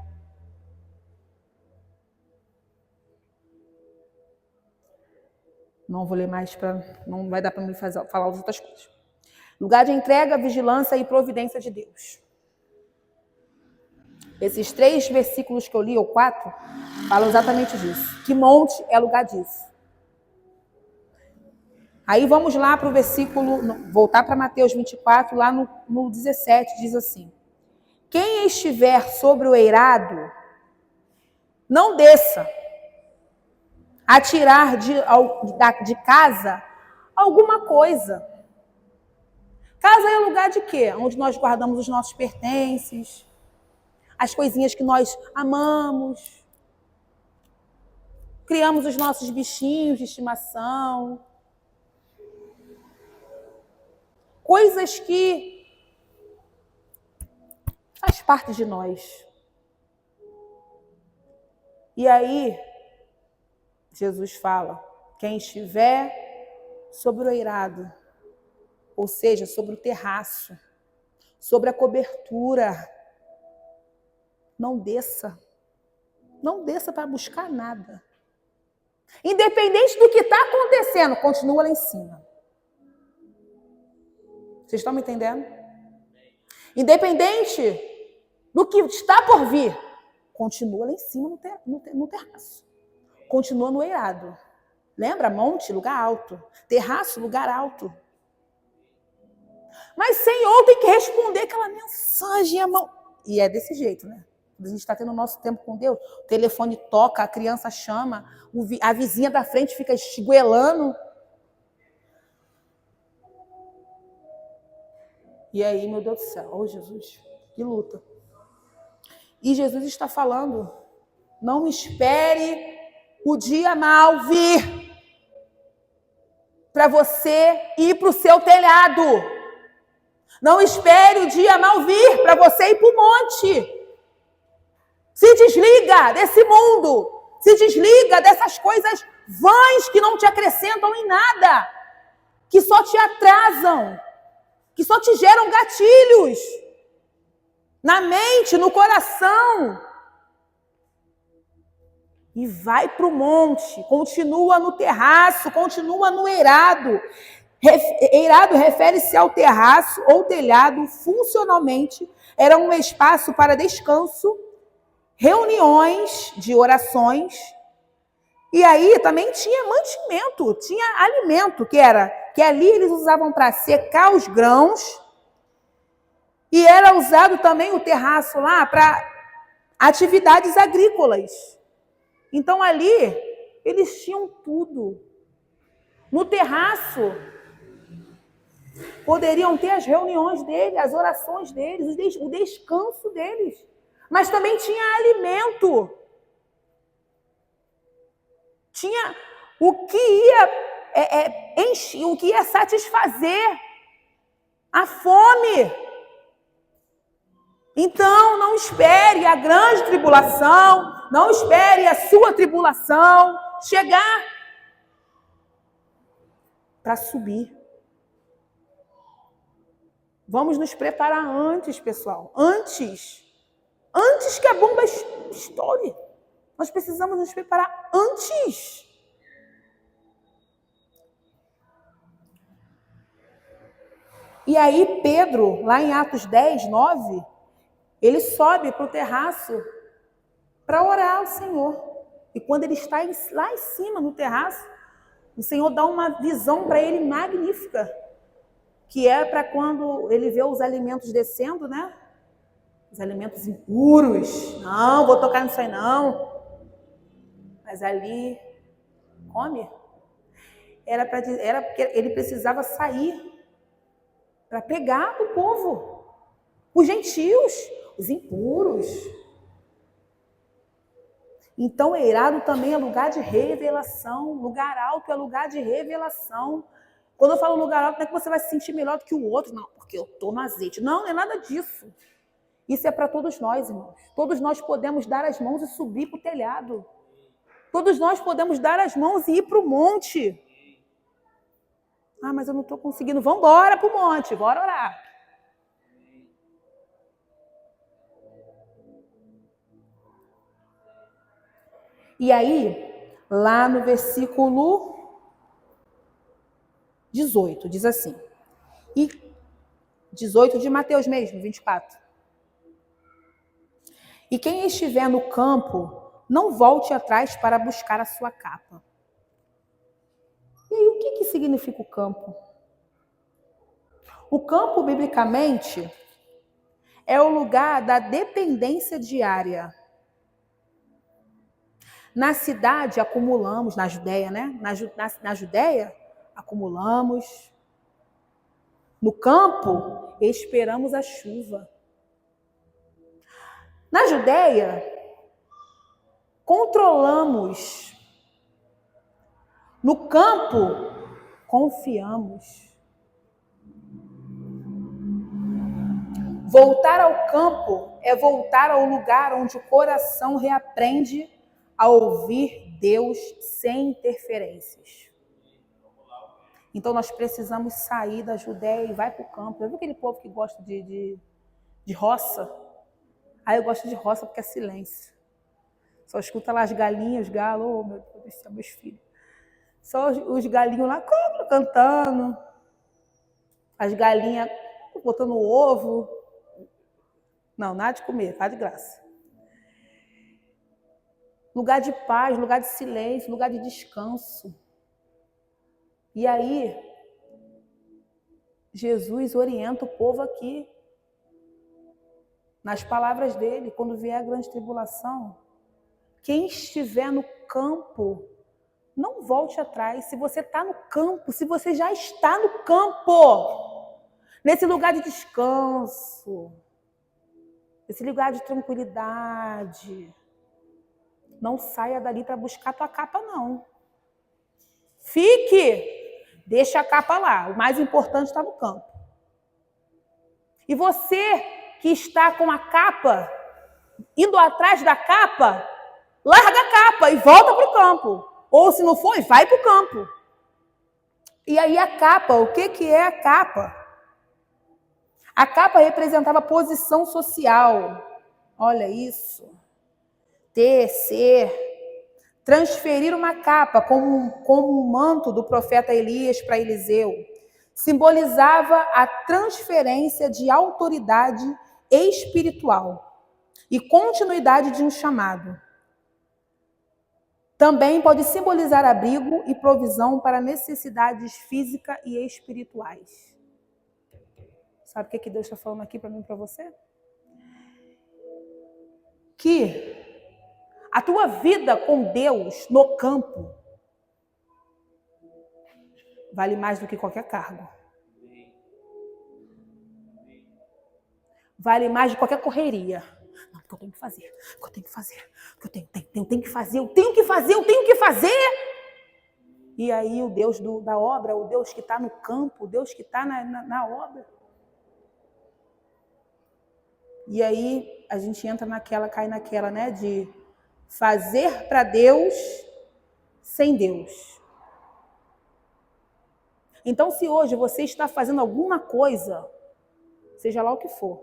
Speaker 1: Não vou ler mais, não vai dar para me falar as outras coisas. Lugar de entrega, vigilância e providência de Deus. Esses 3 versículos que eu li, ou 4, falam exatamente disso. Que monte é lugar disso. Aí vamos lá para o versículo, voltar para Mateus 24, lá no 17, diz assim: quem estiver sobre o eirado, não desça a tirar de casa alguma coisa. Casa é lugar de quê? Onde nós guardamos os nossos pertences, as coisinhas que nós amamos, criamos os nossos bichinhos de estimação, coisas que faz parte de nós. E aí, Jesus fala: quem estiver sobre o eirado, ou seja, sobre o terraço, sobre a cobertura, não desça para buscar nada. Independente do que está acontecendo, continua lá em cima. Vocês estão me entendendo? Independente do que está por vir, continua lá em cima no terraço. Continua no eirado. Lembra? Monte, lugar alto. Terraço, lugar alto. Mas Senhor, tem que responder aquela mensagem à mão. E é desse jeito, né? A gente está tendo o nosso tempo com Deus. O telefone toca, a criança chama, a vizinha da frente fica esguelando. E aí, meu Deus do céu, oh Jesus, que luta. E Jesus está falando, não espere o dia mal vir para você ir para o seu telhado. Não espere o dia mal vir para você ir para o monte. Se desliga desse mundo. Se desliga dessas coisas vãs que não te acrescentam em nada. Que só te atrasam. Que só te geram gatilhos. Na mente, no coração. E vai para o monte. Continua no terraço. Continua no eirado. Eirado refere-se ao terraço ou telhado. Funcionalmente, era um espaço para descanso, reuniões de orações, e aí também tinha mantimento, tinha alimento, que ali eles usavam para secar os grãos, e era usado também o terraço lá para atividades agrícolas. Então ali eles tinham tudo. No terraço poderiam ter as reuniões deles, as orações deles, o descanso deles. Mas também tinha alimento. Tinha o que ia encher, o que ia satisfazer a fome. Então, não espere a grande tribulação, não espere a sua tribulação chegar para subir. Vamos nos preparar antes, pessoal. Antes que a bomba estoure. Nós precisamos nos preparar antes. E aí Pedro, lá em Atos 10, 9, ele sobe para o terraço para orar ao Senhor. E quando ele está lá em cima, no terraço, o Senhor dá uma visão para ele magnífica, que é para quando ele vê os alimentos descendo, né? Os alimentos impuros. Não, vou tocar nisso aí não. Mas ali, come. Era porque ele precisava sair para pegar o povo, os gentios, os impuros. Então, eirado também é lugar de revelação, lugar alto é lugar de revelação. Quando eu falo lugar alto, não é que você vai se sentir melhor do que o outro, não, porque eu estou no azeite. Não, não é nada disso. Isso é para todos nós, irmãos. Todos nós podemos dar as mãos e subir para o telhado. Todos nós podemos dar as mãos e ir para o monte. Ah, mas eu não estou conseguindo. Vamos embora para o monte, bora orar. E aí, lá no versículo 18, diz assim. E 18 de Mateus mesmo, 24. E quem estiver no campo, não volte atrás para buscar a sua capa. E aí, o que significa o campo? O campo, biblicamente, é o lugar da dependência diária. Na cidade, acumulamos, na Judéia, né? Na Judéia, acumulamos. No campo, esperamos a chuva. Na Judéia, controlamos. No campo, confiamos. Voltar ao campo é voltar ao lugar onde o coração reaprende a ouvir Deus sem interferências. Então nós precisamos sair da Judéia e vai para o campo. Já viu aquele povo que gosta de roça? Ah, eu gosto de roça porque é silêncio. Só escuta lá as galinhas, os galos, oh meu Deus do céu, meus filhos. Só os galinhos lá cantando. As galinhas botando ovo. Não, nada de comer, tá de graça. Lugar de paz, lugar de silêncio, lugar de descanso. E aí, Jesus orienta o povo aqui. Nas palavras dele, quando vier a grande tribulação, quem estiver no campo, não volte atrás. Se você está no campo, se você já está no campo, nesse lugar de descanso, nesse lugar de tranquilidade, não saia dali para buscar tua capa, não. Fique, deixa a capa lá. O mais importante está no campo. E você que está com a capa, indo atrás da capa, larga a capa e volta para o campo. Ou se não for, vai para o campo. E aí a capa, o que é a capa? A capa representava posição social. Olha isso. Ter, ser. Transferir uma capa como um manto do profeta Elias para Eliseu simbolizava a transferência de autoridade espiritual e continuidade de um chamado. Também pode simbolizar abrigo e provisão para necessidades físicas e espirituais. Sabe o que Deus está falando aqui para mim e para você? Que a tua vida com Deus no campo vale mais do que qualquer cargo. Vale mais de qualquer correria. Não, porque eu tenho que fazer, porque eu tenho que fazer, porque eu tenho que fazer, eu tenho que fazer. E aí o Deus da obra, o Deus que está no campo, o Deus que está na obra. E aí a gente entra cai naquela, né, de fazer para Deus sem Deus. Então, se hoje você está fazendo alguma coisa, seja lá o que for,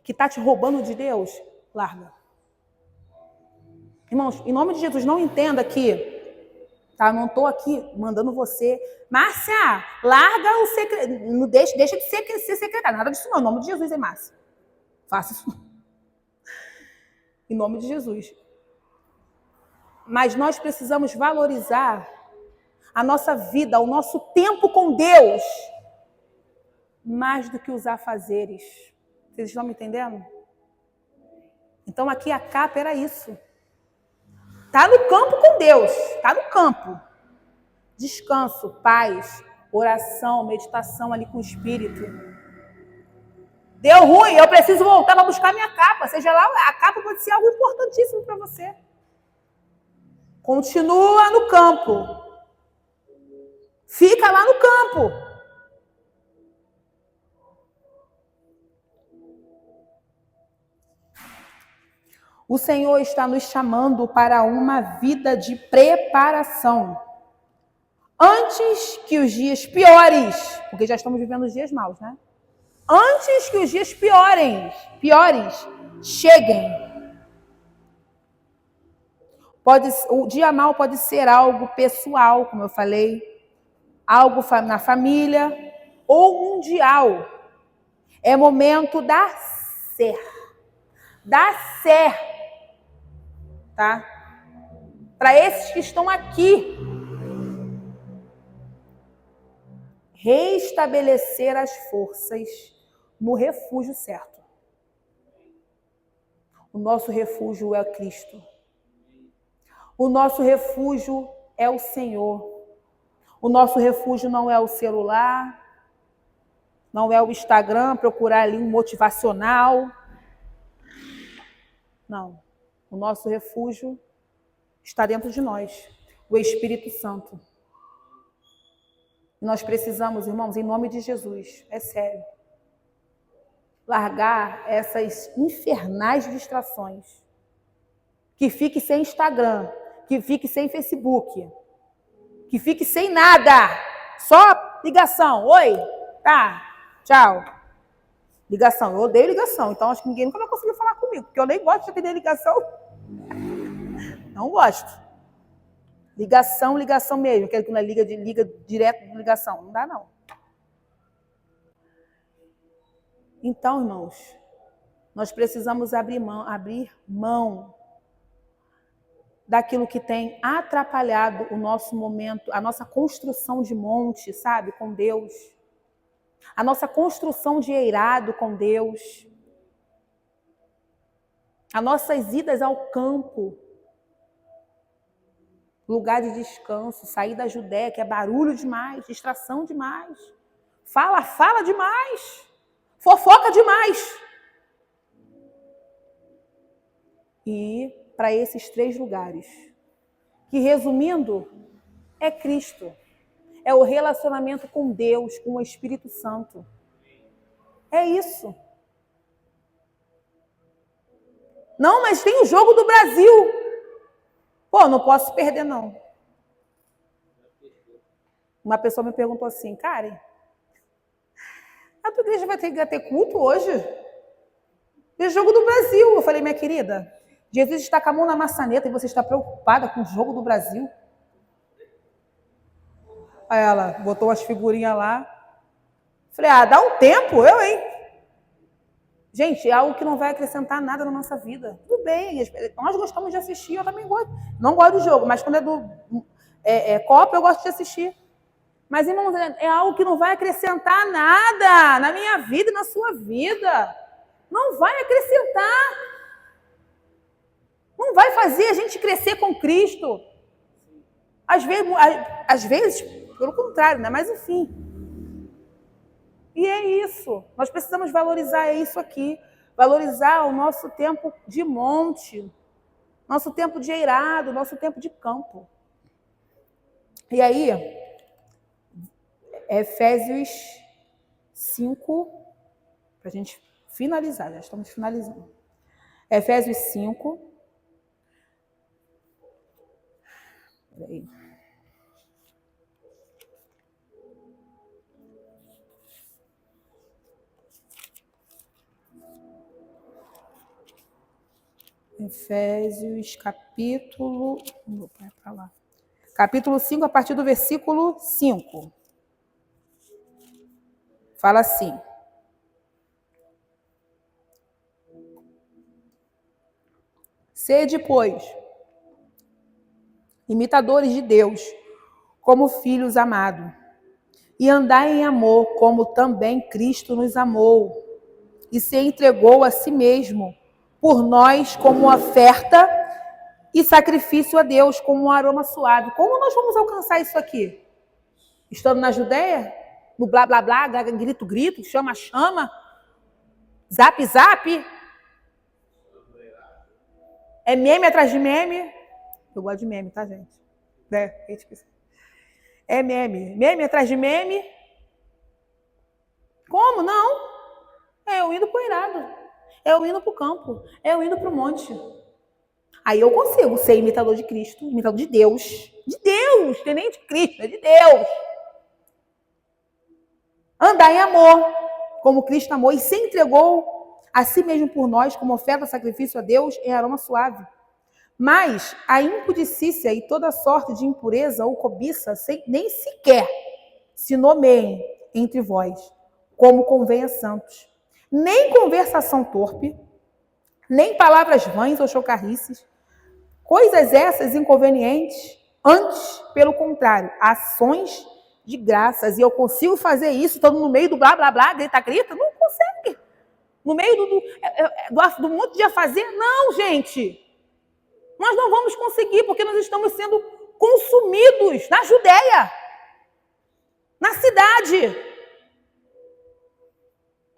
Speaker 1: que está te roubando de Deus, larga. Irmãos, em nome de Jesus, não entenda que, tá? Não estou aqui mandando você, Márcia, larga o secretário, não deixa de ser secretária, nada disso não, em nome de Jesus, hein, Márcia? Faça isso. Em nome de Jesus. Mas nós precisamos valorizar a nossa vida, o nosso tempo com Deus, mais do que os afazeres. Vocês estão me entendendo? Então aqui a capa era isso. Tá no campo com Deus, tá no campo. Descanso, paz, oração, meditação ali com o Espírito. Deu ruim, eu preciso voltar para buscar minha capa. Seja lá, a capa pode ser algo importantíssimo para você. Continua no campo. Fica lá no campo. O Senhor está nos chamando para uma vida de preparação. Antes que os dias piores, porque já estamos vivendo os dias maus, né? Antes que os dias piores cheguem. O dia mau pode ser algo pessoal, como eu falei, algo na família ou mundial. É momento da ser. Tá? Para esses que estão aqui, reestabelecer as forças no refúgio certo. O nosso refúgio é Cristo. O nosso refúgio é o Senhor. O nosso refúgio não é o celular, não é o Instagram, procurar ali um motivacional. Não. O nosso refúgio está dentro de nós, o Espírito Santo. Nós precisamos, irmãos, em nome de Jesus, é sério, largar essas infernais distrações. Que fique sem Instagram, que fique sem Facebook, que fique sem nada, só ligação. Oi, tá, tchau. Ligação, eu odeio ligação, então acho que ninguém nunca vai conseguir falar comigo, porque eu nem gosto de atender ligação. Não gosto. Ligação mesmo, aquele que não é liga direto de ligação. Não dá, não. Então, irmãos, nós precisamos abrir mão daquilo que tem atrapalhado o nosso momento, a nossa construção de monte, sabe, com Deus. A nossa construção de eirado com Deus. As nossas idas ao campo, lugar de descanso, sair da Judéia, que é barulho demais, distração demais, fala demais, fofoca demais. E ir para esses 3 lugares, que resumindo, é Cristo. É o relacionamento com Deus, com o Espírito Santo. É isso. Não, mas tem o jogo do Brasil. Pô, não posso perder, não. Uma pessoa me perguntou assim, Karen, a tua igreja vai ter culto hoje? É jogo do Brasil. Eu falei, minha querida, Jesus está com a mão na maçaneta e você está preocupada com o jogo do Brasil? Aí ela botou umas figurinhas lá. Falei, dá um tempo, hein? Gente, é algo que não vai acrescentar nada na nossa vida. Tudo bem, nós gostamos de assistir, eu também gosto. Não gosto do jogo, mas quando é do Copa, eu gosto de assistir. Mas, irmãos, é algo que não vai acrescentar nada na minha vida e na sua vida. Não vai acrescentar. Não vai fazer a gente crescer com Cristo. Às vezes pelo contrário, né? Mas enfim. E é isso. Nós precisamos valorizar isso aqui. Valorizar o nosso tempo de monte, nosso tempo de eirado, nosso tempo de campo. E aí, Efésios 5, para a gente finalizar, já estamos finalizando. Efésios 5. Peraí. Efésios, capítulo... Vai para lá. Capítulo 5, a partir do versículo 5. Fala assim. Sede, pois, imitadores de Deus, como filhos amados, e andai em amor, como também Cristo nos amou, e se entregou a si mesmo por nós como oferta e sacrifício a Deus, como um aroma suave. Como nós vamos alcançar isso aqui? Estando na Judéia? No blá, blá, blá, grito, grito, chama, chama, zap, zap. É meme atrás de meme. Eu gosto de meme, tá, gente? É meme. Meme atrás de meme. Como? Não. É eu indo pro eirado. É eu indo pro campo. É eu indo pro monte. Aí eu consigo ser imitador de Cristo, imitador de Deus. De Deus, não é nem de Cristo, é de Deus. Andar em amor, como Cristo amou e se entregou a si mesmo por nós, como oferta, sacrifício a Deus em aroma suave. Mas a impudicícia e toda sorte de impureza ou cobiça nem sequer se nomeiem entre vós, como convém a santos. Nem conversação torpe, nem palavras vãs ou chocarrices, coisas essas inconvenientes, antes, pelo contrário, ações de graças. E eu consigo fazer isso, estando no meio do blá, blá, blá, grita, grita? Não consegue. No meio do monte de fazer? Não, gente. Nós não vamos conseguir, porque nós estamos sendo consumidos na Judéia, na cidade.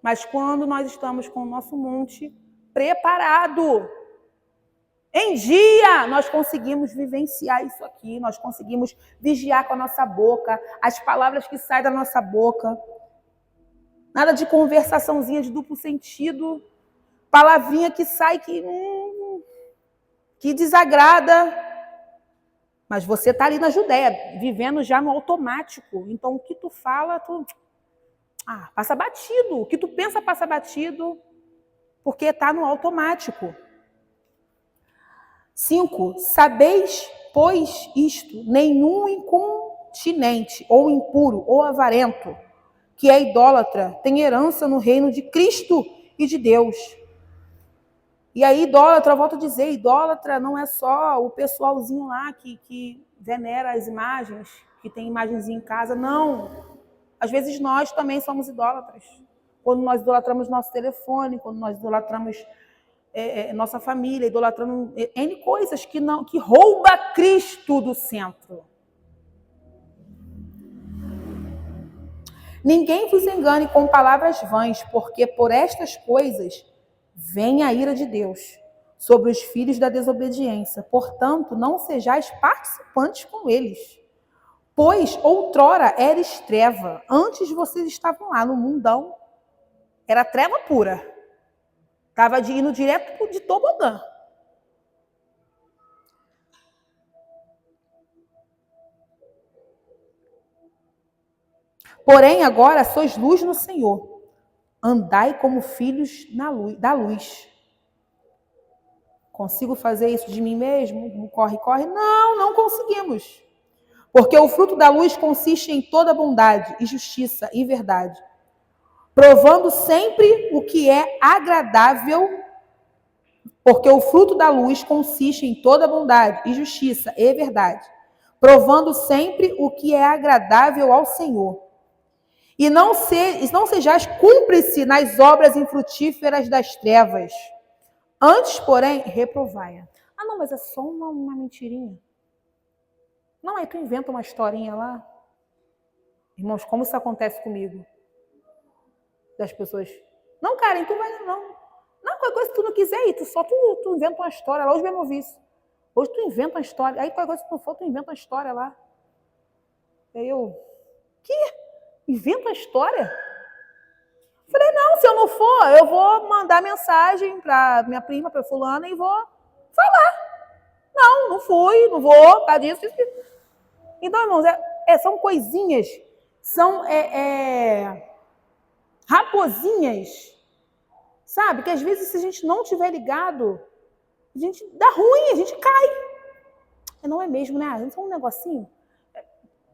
Speaker 1: Mas quando nós estamos com o nosso monte preparado, em dia, nós conseguimos vivenciar isso aqui, nós conseguimos vigiar com a nossa boca, as palavras que saem da nossa boca. Nada de conversaçãozinha de duplo sentido, palavrinha que sai que desagrada. Mas você está ali na Judéia, vivendo já no automático. Então, o que tu fala, passa batido. O que tu pensa passa batido, porque está no automático. 5. Sabeis, pois, isto, nenhum incontinente, ou impuro, ou avarento, que é idólatra, tem herança no reino de Cristo e de Deus. E aí, idólatra, eu volto a dizer, idólatra não é só o pessoalzinho lá que venera as imagens, que tem imagenzinha em casa, não. Às vezes nós também somos idólatras. Quando nós idolatramos nosso telefone, quando nós idolatramos nossa família, idolatrando N coisas que rouba Cristo do centro. Ninguém vos engane com palavras vãs, porque por estas coisas vem a ira de Deus sobre os filhos da desobediência. Portanto, não sejais participantes com eles. Pois outrora eres treva, antes vocês estavam lá no mundão. Era treva pura. Estava indo direto de tobogã. Porém, agora sois luz no Senhor. Andai como filhos da luz. Consigo fazer isso de mim mesmo? Corre, corre? Não, não conseguimos. Porque o fruto da luz consiste em toda bondade e justiça e verdade, provando sempre o que é agradável, porque o fruto da luz consiste em toda bondade e justiça e verdade, provando sempre o que é agradável ao Senhor. E não sejais cúmplice nas obras infrutíferas das trevas. Antes, porém, reprovai-a. Ah, não, mas é só uma mentirinha. Não, aí tu inventa uma historinha lá. Irmãos, como isso acontece comigo? Das pessoas. Não, Karen, tu vai... Não, qualquer coisa que tu não quiser ir, tu inventa uma história lá. Hoje mesmo eu vi isso. Hoje tu inventa uma história. Aí qualquer coisa que tu não for, tu inventa uma história lá. Aí eu... Que? Inventa uma história? Falei, não, se eu não for, eu vou mandar mensagem para minha prima, para fulana e vou falar. Não fui, não vou, por causa disso. Então, irmãos, são coisinhas, são raposinhas, sabe? Que às vezes, se a gente não tiver ligado, a gente dá ruim, a gente cai. Não é mesmo, né? Só um negocinho,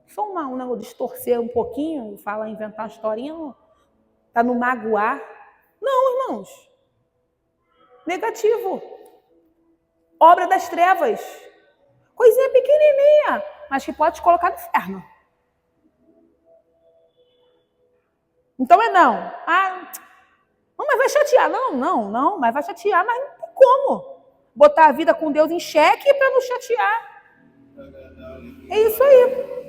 Speaker 1: só um negócio distorcer um pouquinho, inventar uma historinha, para não magoar. Não, irmãos. Negativo. Obra das trevas. Coisinha pequenininha, mas que pode te colocar no inferno. Então não. Não, mas vai chatear. Não, mas vai chatear, mas não tem como. Botar a vida com Deus em xeque para não chatear. É isso aí.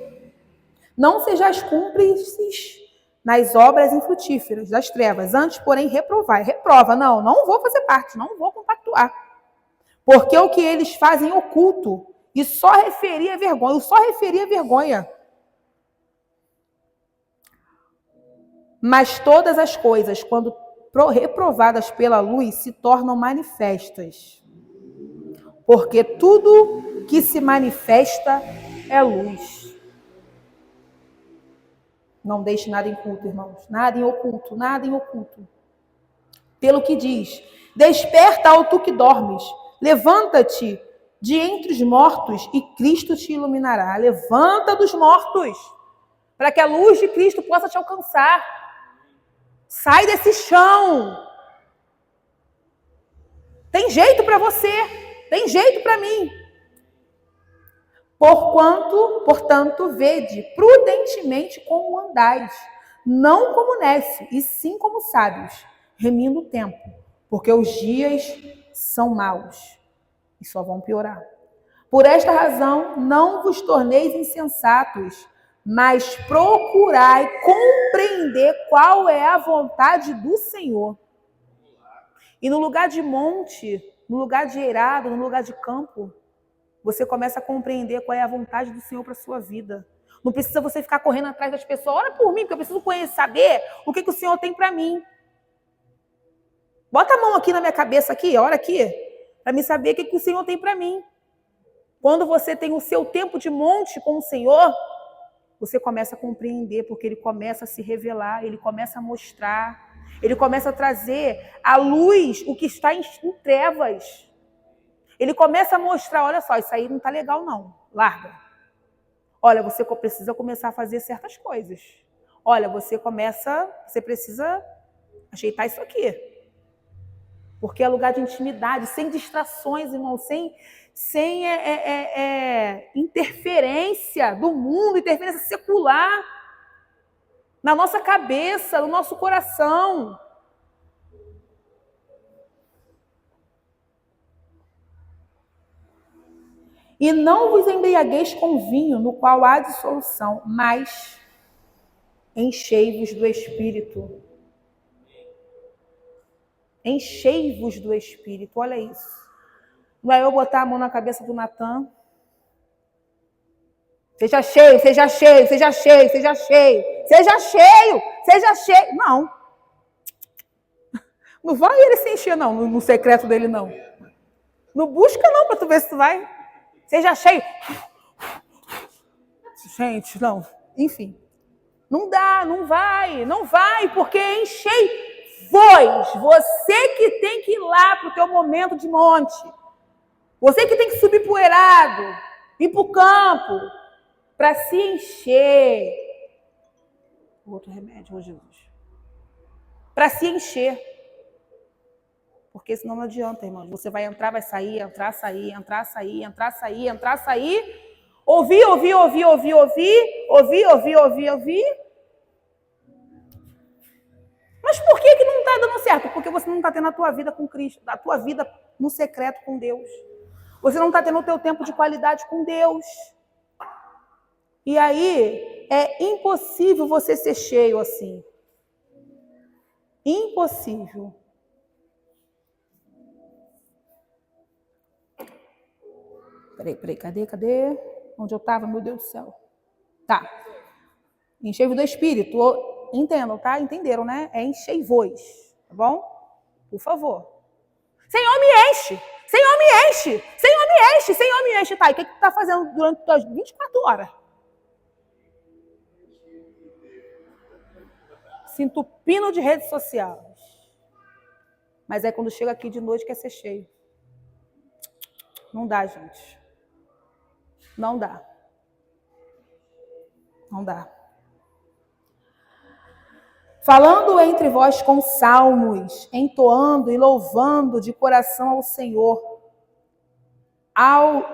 Speaker 1: Não sejais cúmplices nas obras infrutíferas das trevas. Antes, porém, reprovai. Reprova. Não vou fazer parte, não vou compactuar. Porque o que eles fazem oculto e só referia vergonha. Mas todas as coisas, quando reprovadas pela luz, se tornam manifestas. Porque tudo que se manifesta é luz. Não deixe nada em oculto, irmãos. Nada em oculto. Pelo que diz, desperta, ó tu que dormes, levanta-te de entre os mortos e Cristo te iluminará. Levanta dos mortos, para que a luz de Cristo possa te alcançar. Sai desse chão. Tem jeito para você, tem jeito para mim. Portanto, vede prudentemente como andais, não como nécio, e sim como sábios, remindo o tempo, porque os dias são maus e só vão piorar. Por esta razão, não vos torneis insensatos, mas procurai compreender qual é a vontade do Senhor. E no lugar de monte, no lugar de eirado, no lugar de campo, você começa a compreender qual é a vontade do Senhor para a sua vida. Não precisa você ficar correndo atrás das pessoas. Ora por mim, porque eu preciso saber o que o Senhor tem para mim. Bota a mão aqui na minha cabeça, aqui, ora aqui, para me saber o que o Senhor tem para mim. Quando você tem o seu tempo de monte com o Senhor, você começa a compreender, porque Ele começa a se revelar, Ele começa a mostrar, Ele começa a trazer à luz o que está em trevas. Ele começa a mostrar, olha só, isso aí não está legal não, larga. Olha, você precisa começar a fazer certas coisas. Olha, você precisa ajeitar isso aqui. Porque é lugar de intimidade, sem distrações, irmão, sem interferência do mundo, interferência secular na nossa cabeça, no nosso coração. E não vos embriagueis com vinho, no qual há dissolução, mas enchei-vos do Espírito. Enchei-vos do Espírito, olha isso. Não é eu botar a mão na cabeça do Natan. Seja cheio, seja cheio, seja cheio, seja cheio, seja cheio, seja cheio. Não. Não vai ele se encher, não, no secreto dele, não. Não busca, não, para tu ver se tu vai. Seja cheio. Gente, não. Enfim. Não dá, não vai, porque enchei-vos. Você que tem que ir lá para o teu momento de monte. Você que tem que subir poeirado, ir para o campo, para se encher. Outro remédio, ô Jesus. Para se encher. Porque senão não adianta, irmão. Você vai entrar, vai sair, entrar, sair, entrar, sair, entrar, sair, entrar, sair. Ouvir. Mas por que não está dando certo? Porque você não está tendo a tua vida com Cristo, a tua vida no secreto com Deus. Você não está tendo o teu tempo de qualidade com Deus. E aí, é impossível você ser cheio assim. Impossível. Peraí, cadê? Onde eu estava, meu Deus do céu. Tá. Enchei-vos do Espírito. Entendam, tá? Entenderam, né? É enchei-vos, tá bom? Por favor. Senhor, me enche! Senhor, me enche! Senhor, me enche! Senhor, me enche! Tá, e o que tu tá fazendo durante as 24 horas? Se entupindo de rede social. Mas é quando chega aqui de noite quer ser cheio. Não dá, gente. Não dá. Não dá. Falando entre vós com salmos, entoando e louvando de coração ao Senhor,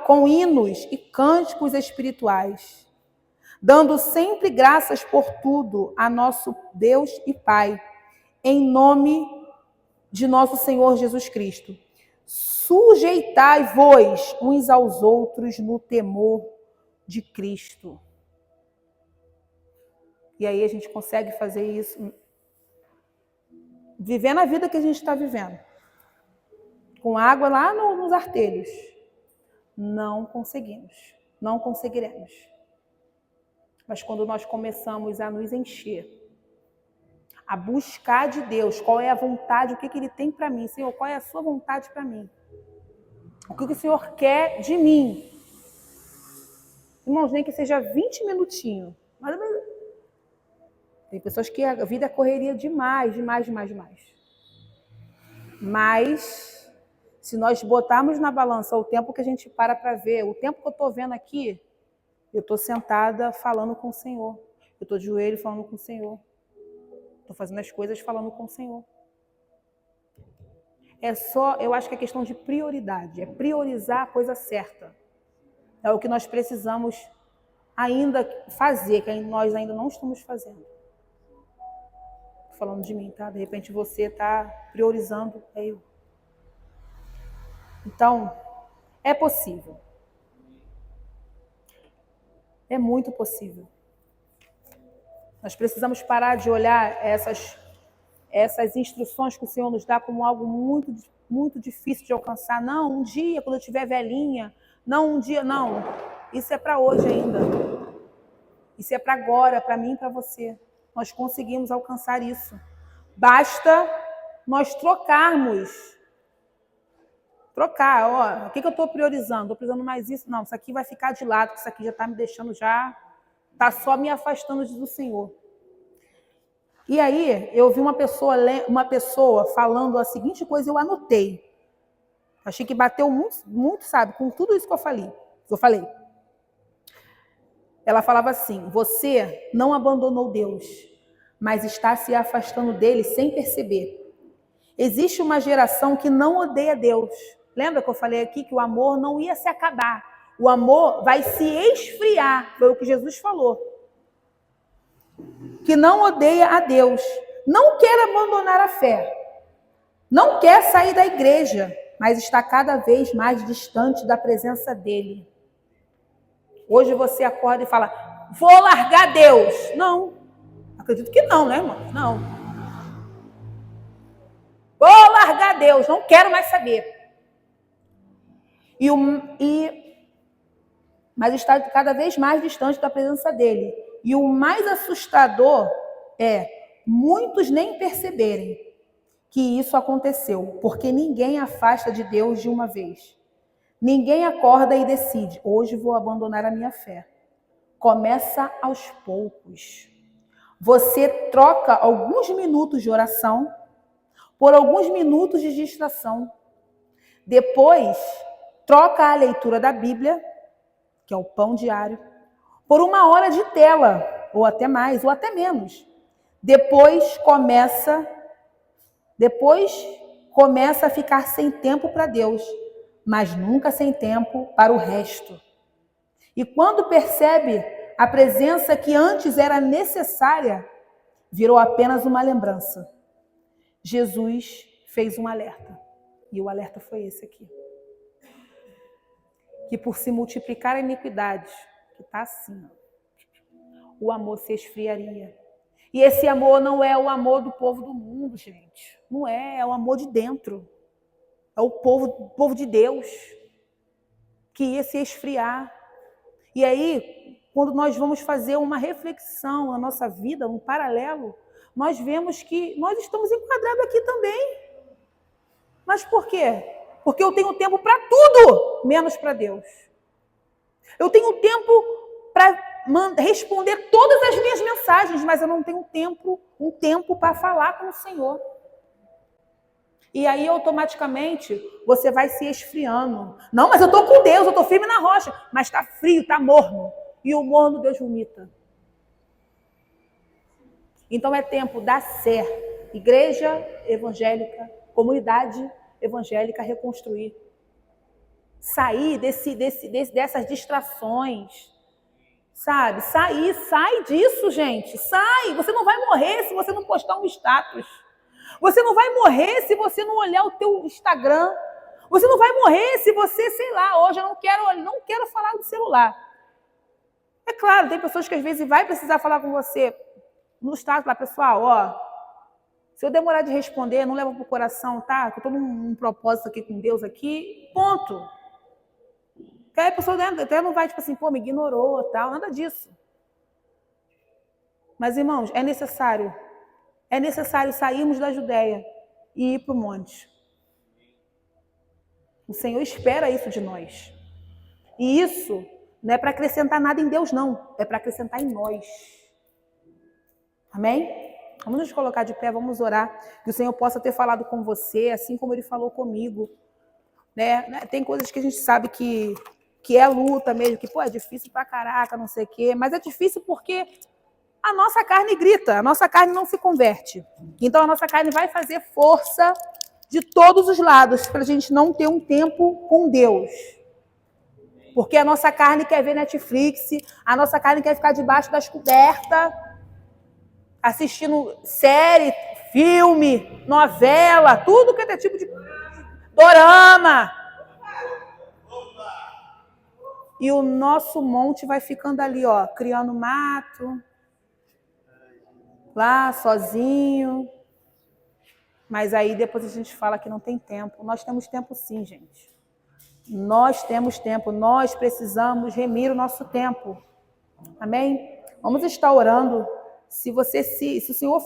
Speaker 1: com hinos e cânticos espirituais, dando sempre graças por tudo a nosso Deus e Pai, em nome de nosso Senhor Jesus Cristo. Sujeitai-vos uns aos outros no temor de Cristo. E aí a gente consegue fazer isso, vivendo a vida que a gente está vivendo. Com água lá nos artelhos. Não conseguimos, não conseguiremos. Mas quando nós começamos a nos encher, a buscar de Deus, qual é a vontade, o que Ele tem para mim. Senhor, qual é a sua vontade para mim? O que o Senhor quer de mim? Irmãos, nem que seja 20 minutinhos. Mas tem pessoas que a vida é correria demais. Mas, se nós botarmos na balança o tempo que a gente para ver, o tempo que eu estou vendo aqui, eu estou sentada falando com o Senhor. Eu estou de joelho falando com o Senhor. Estou fazendo as coisas falando com o Senhor. Eu acho que é questão de prioridade. É priorizar a coisa certa. É o que nós precisamos ainda fazer, que nós ainda não estamos fazendo. Estou falando de mim, tá? De repente você está priorizando eu. Então, é possível. É muito possível. Nós precisamos parar de olhar essas instruções que o Senhor nos dá como algo muito, muito difícil de alcançar. Não, um dia, quando eu estiver velhinha. Não, um dia, não. Isso é para hoje ainda. Isso é para agora, para mim e para você. Nós conseguimos alcançar isso. Basta nós trocarmos. Trocar, o que eu estou priorizando? Estou priorizando mais isso? Não, isso aqui vai ficar de lado, porque isso aqui já está me deixando está só me afastando do Senhor. E aí, eu vi uma pessoa falando a seguinte coisa, eu anotei. Achei que bateu muito, sabe, com tudo isso que eu falei. Ela falava assim, você não abandonou Deus, mas está se afastando dele sem perceber. Existe uma geração que não odeia Deus. Lembra que eu falei aqui que o amor não ia se acabar? O amor vai se esfriar, foi o que Jesus falou. Que não odeia a Deus, não quer abandonar a fé, não quer sair da igreja, mas está cada vez mais distante da presença dele. Hoje você acorda e fala, vou largar Deus. Não. Acredito que não, né, irmão? Não. Vou largar Deus, não quero mais saber. Mas está cada vez mais distante da presença dele. E o mais assustador é muitos nem perceberem que isso aconteceu, porque ninguém afasta de Deus de uma vez. Ninguém acorda e decide, hoje vou abandonar a minha fé. Começa aos poucos. Você troca alguns minutos de oração por alguns minutos de distração. Depois, troca a leitura da Bíblia, que é o pão diário, por 1 hora de tela, ou até mais, ou até menos. Depois começa a ficar sem tempo para Deus, mas nunca sem tempo para o resto. E quando percebe, a presença que antes era necessária virou apenas uma lembrança. Jesus fez um alerta, e o alerta foi esse aqui. Que por se multiplicar a iniquidade, que está assim, o amor se esfriaria. E esse amor não é o amor do povo do mundo, gente. Não é o amor de dentro. É o povo de Deus que ia se esfriar. E aí, quando nós vamos fazer uma reflexão na nossa vida, um paralelo, nós vemos que nós estamos enquadrados aqui também. Mas por quê? Porque eu tenho tempo para tudo, menos para Deus. Eu tenho tempo para responder todas as minhas mensagens, mas eu não tenho um tempo para falar com o Senhor. E aí, automaticamente, você vai se esfriando. Não, mas eu estou com Deus, eu estou firme na rocha. Mas está frio, está morno. E o morno Deus vomita. Então é tempo da Sé, igreja evangélica, comunidade evangélica, reconstruir. Sair dessas distrações. Sabe? Sai disso, gente. Sai. Você não vai morrer se você não postar um status. Você não vai morrer se você não olhar o teu Instagram. Você não vai morrer se você, sei lá, hoje eu não quero falar do celular. É claro, tem pessoas que às vezes vai precisar falar com você no status lá, pessoal, ó, se eu demorar de responder, não leva pro coração, tá? Que eu tô num propósito aqui com Deus aqui, ponto. Que aí a pessoa até não vai, tipo assim, pô, me ignorou, tal, nada disso. Mas, irmãos, é necessário sairmos da Judéia e ir para o monte. O Senhor espera isso de nós. E isso não é para acrescentar nada em Deus, não. É para acrescentar em nós. Amém? Vamos nos colocar de pé, vamos orar. Que o Senhor possa ter falado com você, assim como Ele falou comigo. Né? Tem coisas que a gente sabe que é luta mesmo, que pô, é difícil pra caraca, não sei o quê. Mas é difícil porque a nossa carne grita, a nossa carne não se converte. Então a nossa carne vai fazer força de todos os lados para a gente não ter um tempo com Deus. Porque a nossa carne quer ver Netflix, a nossa carne quer ficar debaixo das cobertas, assistindo série, filme, novela, tudo que é tipo de dorama. E o nosso monte vai ficando ali, ó, criando mato, lá, sozinho. Mas aí depois a gente fala que não tem tempo. Nós temos tempo sim, gente. Nós temos tempo. Nós precisamos remir o nosso tempo. Amém? Vamos estar orando. Se o Senhor